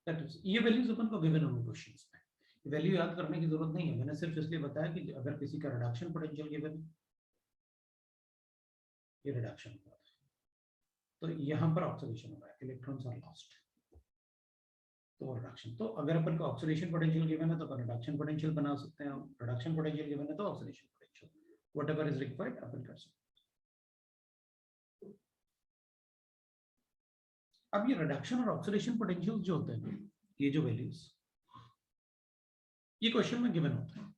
दैट इज, ये वैल्यूज अपन को गिवन होंगे क्वेश्चंस में, वैल्यू याद करने की जरूरत नहीं है, मैंने सिर्फ इसलिए बताया कि अगर किसी का रिडक्शन पोटेंशियल गिवन है, ये रिडक्शन हुआ तो यहाँ पर ऑक्सीडेशन हो रहा है, इलेक्ट्रॉन्स आर लॉस्ट, तो रिडक्शन। तो अगर अपन को ऑक्सीडेशन पोटेंशियल गिवन है तो अपन रिडक्शन पोटेंशियल बना सकते हैं, रिडक्शन पोटेंशियल गिवन है तो oxidation potential, whatever is required अपन कर सकते हैं। अब ये रिडक्शन और ऑक्सीडेशन पोटेंशियल जो होते हैं, ये जो वैल्यूज ये क्वेश्चन में गिवन होते हैं,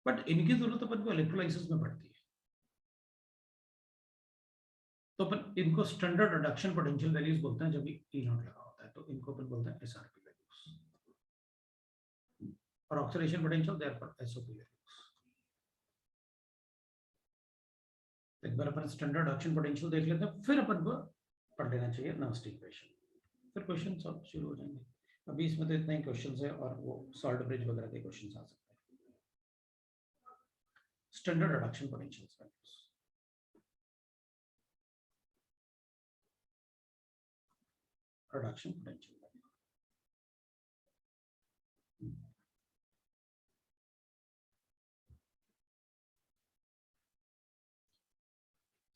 बट इनकी जरूरत अपन को इलेक्ट्रोलाइसिस में पड़ती है, तो अपन इनको स्टैंडर्ड रिडक्शन पोटेंशियल वैल्यूज बोलते हैं जब भी ई नॉट लगा होता है, तो इनको अपन बोलते हैं एसआरपी वैल्यूज, और oxidation potential therefore SOP values. एक बार अपन स्टैंडर्ड रिडक्शन पोटेंशियल देख लेते हैं, फिर अपन को पढ़ लेना चाहिए नॉस्ट इक्वेशन, फिर क्वेश्चन सॉल्व शुरू हो जाएंगे। अभी इसमें तो इतना ही क्वेश्चंस है, और वो सॉल्ट ब्रिज वगैरह के क्वेश्चंस आ सकते हैं। Standard reduction potentials values, reduction potential value,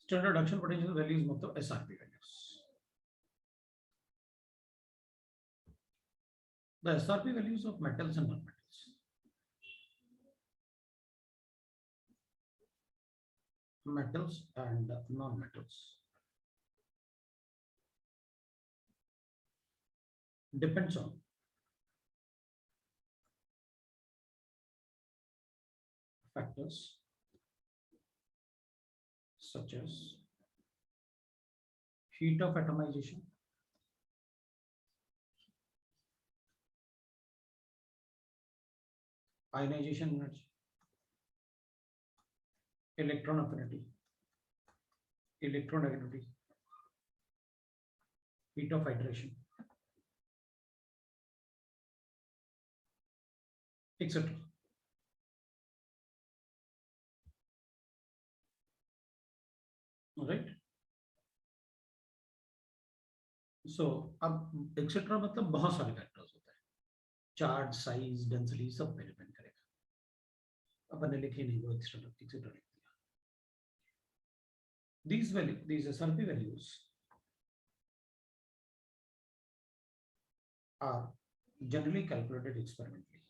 standard reduction potential values मतलब SRP values. The SRP values of metals and non-metals. Metals and non-metals depends on factors such as heat of atomization, ionization energy, electron affinity, electronegativity, heat of hydration, etc. Right. So अब etcetera मतलब बहुत सारे factors होते हैं, charge, size, density, सब पे depend करेगा। अपन ने लिखे नहीं वो एक्सेट्रा लिख दिया। these SRP values are generally calculated experimentally.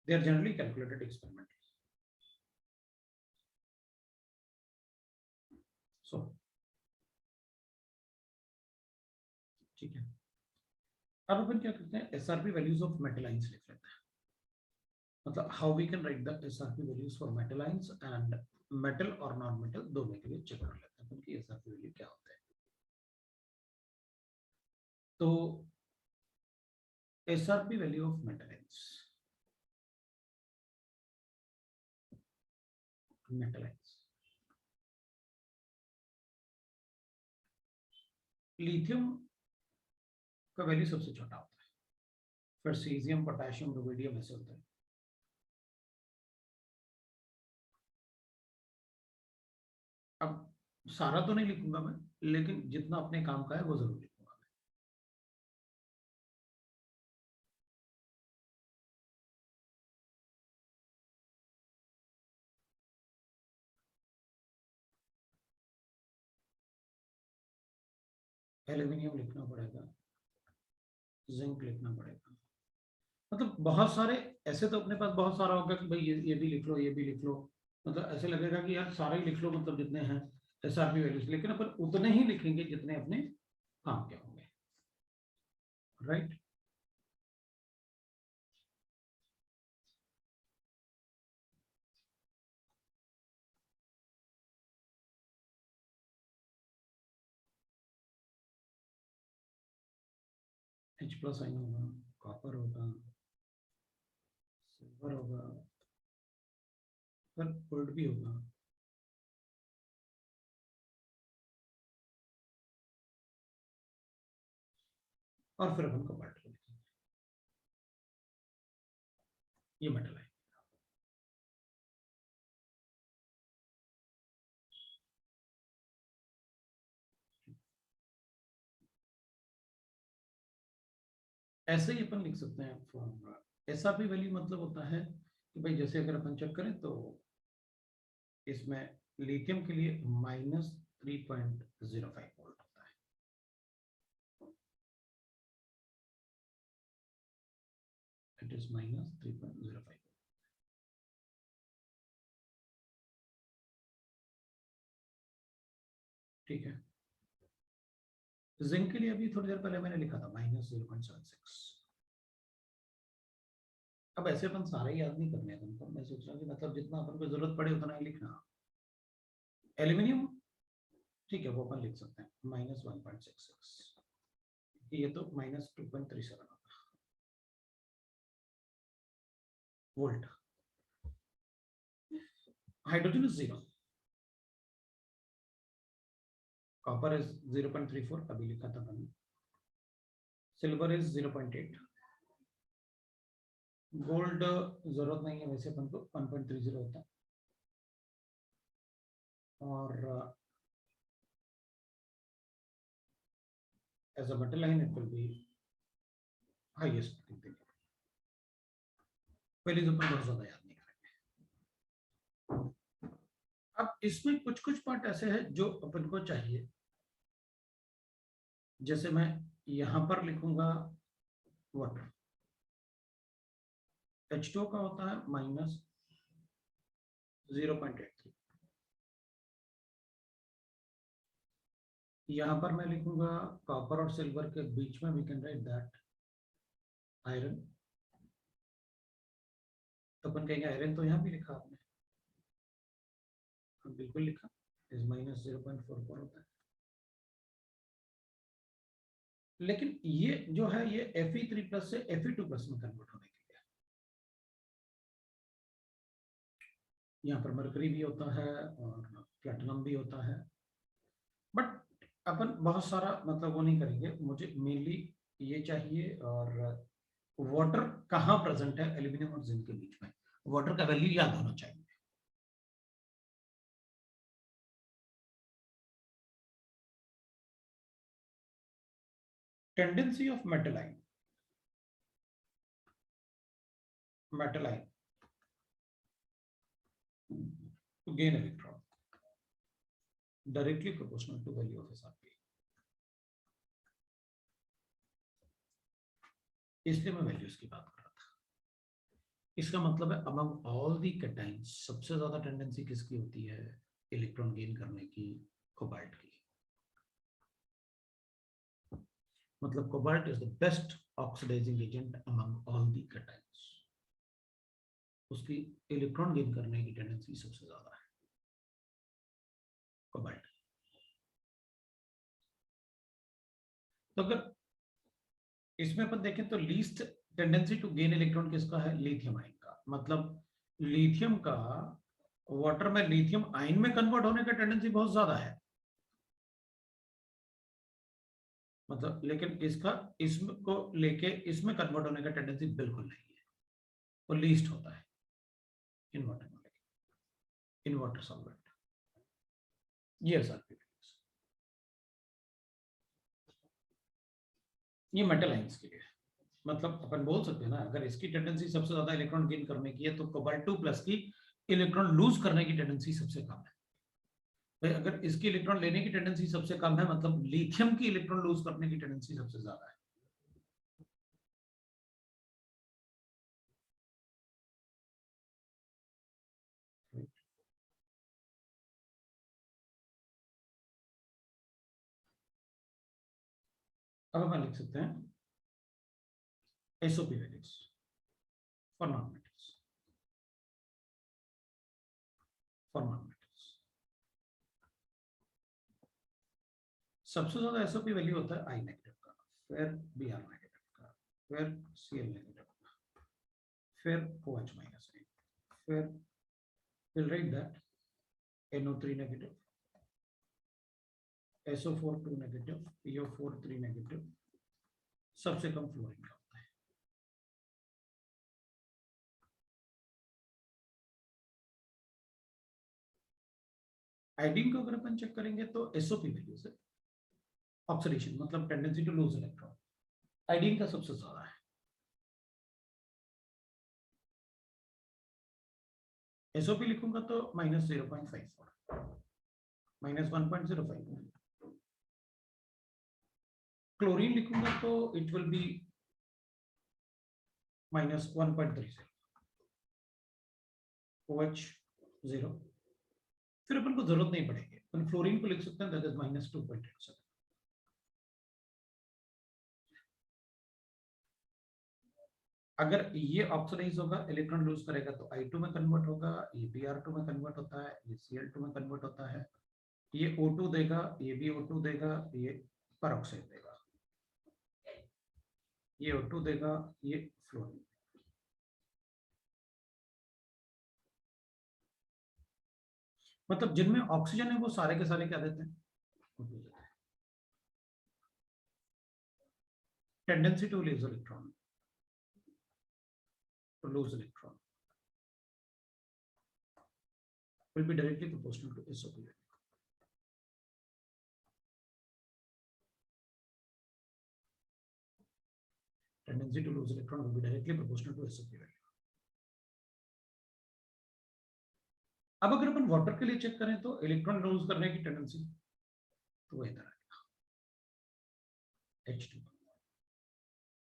They are generally calculated experimentally. So, ठीक है। अब अपन क्या करते हैं, SRP values of metal ions लिख लेते हैं। मतलब how we can write the SRP values for metal ions and metal or non-metal दोनों के लिए चेक कर लेते हैं कि SRP वैल्यू क्या होता है। तो SRP value of metal ions, lithium का वैल्यू सबसे छोटा होता है, फिर सीजियम, पोटेशियम, रुबिडियम ऐसे होता है। अब सारा तो नहीं लिखूंगा मैं, लेकिन जितना अपने काम का है वो जरूर लिखूंगा। एल्यूमिनियम लिखना पड़ेगा, जिंक लिखना पड़ेगा। मतलब बहुत सारे ऐसे तो अपने पास बहुत सारा होगा कि भाई ये भी लिख लो, ये भी लिख लो। मतलब ऐसे लगेगा कि यार सारे ही लिख लो, मतलब जितने हैं SRP वैल्यूज, लेकिन अपन उतने ही लिखेंगे जितने अपने काम के होंगे। राइट। H+ आयन होगा, कॉपर होगा, सिल्वर होगा, फिर गोल्ड भी होगा, और फिर अपन कोबाल्ट को लिखेंगे। ये मेटल है। ऐसे ही अपन लिख सकते हैं फॉर्मूला। SRP वैल्यू मतलब होता है कि भाई जैसे अगर अपन चेक करें तो इसमें लिथियम के लिए -3.05 वोल्ट होता है, इट इज -3.05। ठीक है। जिंक के लिए अभी थोड़ी देर पहले मैंने लिखा था -0.76। अब ऐसे अपन सारे ही याद नहीं करने हैं तुमको, मैं सोच रहा हूँ कि मतलब जितना अपन को जरूरत पड़े उतना ही लिखना। एल्यूमिनियम ठीक है, वो अपन लिख सकते हैं -1.66, ये तो -2.37 होगा volt. Hydrogen is 0, copper is 0.34, अभी लिखा था मैंने, सिल्वर इज 0.8, गोल्ड जरूरत नहीं है वैसे अपन को, 1.30 होता है, और as a metal line it will be highest. पहले तो अपन बहुत ज्यादा याद नहीं करेंगे। अब इसमें कुछ कुछ पार्ट ऐसे हैं जो अपन को चाहिए, जैसे मैं यहां पर लिखूंगा वाटर, H2O का होता है -0.83, यहां पर मैं लिखूंगा कॉपर और सिल्वर के बीच में we can write that iron तो अपन कहेंगे आयरन तो यहाँ भी लिखा आपने, हाँ बिल्कुल लिखा, इज माइनस 0.44 होता है। लेकिन ये जो है ये Fe3+ से Fe2+ में कन्वर्ट होने के लिए, यहाँ पर मरकरी भी होता है और प्लेटिनम भी होता है, बट अपन बहुत सारा मतलब वो नहीं करेंगे, मुझे मेनली ये चाहिए। और वाटर कहाँ प्रेजेंट है एल्यूमिनियम और जिंक के बीच में, वाटर का वैल्यू याद होना चाहिए। Tendency of metal ion to gain electron directly proportional to value of SRP। इसलिए मैं वैल्यूज की बात कर रहा था। इसका मतलब है अमंग ऑल दी कैटायंस सबसे ज्यादा टेंडेंसी किसकी होती है इलेक्ट्रॉन गेन करने की, कोबाल्ट की। मतलब cobalt is the best oxidising agent among all the cations, उसकी इलेक्ट्रॉन गेन करने की टेंडेंसी सबसे ज्यादा है कोबाल्ट। तो अगर इसमें अपन देखें तो least tendency to gain electron किसका है, लिथियम आयन का। मतलब लिथियम का वाटर में लिथियम आयन में कन्वर्ट होने का टेंडेंसी बहुत ज्यादा है, मतलब लेकिन इसका इसको लेके इसमें कन्वर्ट होने का टेंडेंसी बिल्कुल नहीं है, वो लीस्ट होता है इन वाटर में, इन वाटर सॉल्वेंट। ये SRP ये मेटल आयंस के लिए। मतलब अपन बोल सकते हैं ना, अगर इसकी टेंडेंसी सबसे ज्यादा इलेक्ट्रॉन गेन करने की है तो कोबाल्ट 2+ की इलेक्ट्रॉन लूज करने की टेंडेंसी सबसे कम है। भाई अगर इसकी इलेक्ट्रॉन लेने की टेंडेंसी सबसे कम है, मतलब लिथियम की इलेक्ट्रॉन लूज करने की टेंडेंसी सबसे ज्यादा है। अब अपन लिख सकते हैं SOP values for non metals, for non metals सबसे ज्यादा SOP वैल्यू होता है I नेगेटिव का, फिर Br नेगेटिव का, फिर Cl नेगेटिव का, फिर OH माइनस, फिर we'll write that NO3 negative, SO4 2 negative, PO4 3 negative, सबसे कम फ्लोरीन का होता है। आयोडीन को अगर अपन चेक करेंगे तो SOP वैल्यू से ऑक्सीडेशन मतलब tendency to lose electron iodine का सबसे ज्यादा है। SOP लिखूंगा तो -0.54, -1.05। क्लोरीन लिखूंगा तो इट विल बी -1.30, OH 0। फिर अपन को जरूरत नहीं पड़ेगी, अपन फ्लोरीन को लिख सकते हैं दैट इज -2.87। अगर ये ऑक्सीडाइज होगा इलेक्ट्रॉन लूज करेगा तो I2 में कन्वर्ट होगा, ये Br2 में कन्वर्ट होता है, ये Cl2 में कन्वर्ट होता है, ये O2 देगा, ये भी O2 देगा, ये परऑक्साइड देगा, ये O2 देगा, ये फ्लोरीन। मतलब जिनमें ऑक्सीजन है वो सारे के सारे क्या देते हैं, tendency to lose electron, to lose electron will be directly proportional to SOP value. Tendency to lose electron will be directly proportional to SOP value. अब अगर अपन वाटर के लिए चेक करें तो इलेक्ट्रॉन लूज करने की टेंडेंसी तो वो इधर आएगा H2।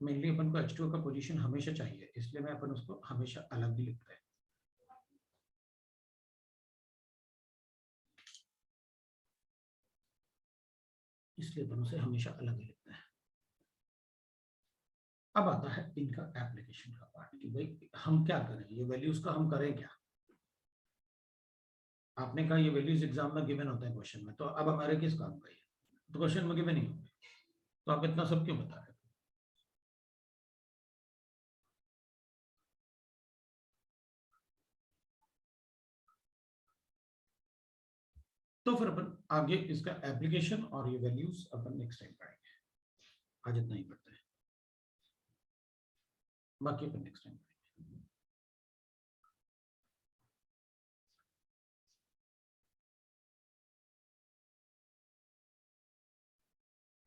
मेनली अपन को H2 का पोजीशन हमेशा चाहिए, इसलिए मैं अपन उसको हमेशा अलग भी लिखते हैं। इसलिए अपन उसे हमेशा अलग ही लिखते हैं। अब आता है इनका एप्लीकेशन का पार्ट कि भाई हम क्या करें, ये वैल्यूज का हम करें क्या। आपने कहा ये वैल्यूज एग्जाम में गिवन होते हैं क्वेश्चन में, तो अब हमारे किस काम का ये, तो क्वेश्चन में गिवन ही होंगे, तो आप इतना सब क्यों बता रहे हो। तो फिर अपन आगे इसका एप्लीकेशन और ये वैल्यूज अपन नेक्स्ट टाइम पढ़ेंगे, आज इतना ही पढ़ते हैं, बाकी अपन नेक्स्ट टाइम पढ़ेंगे।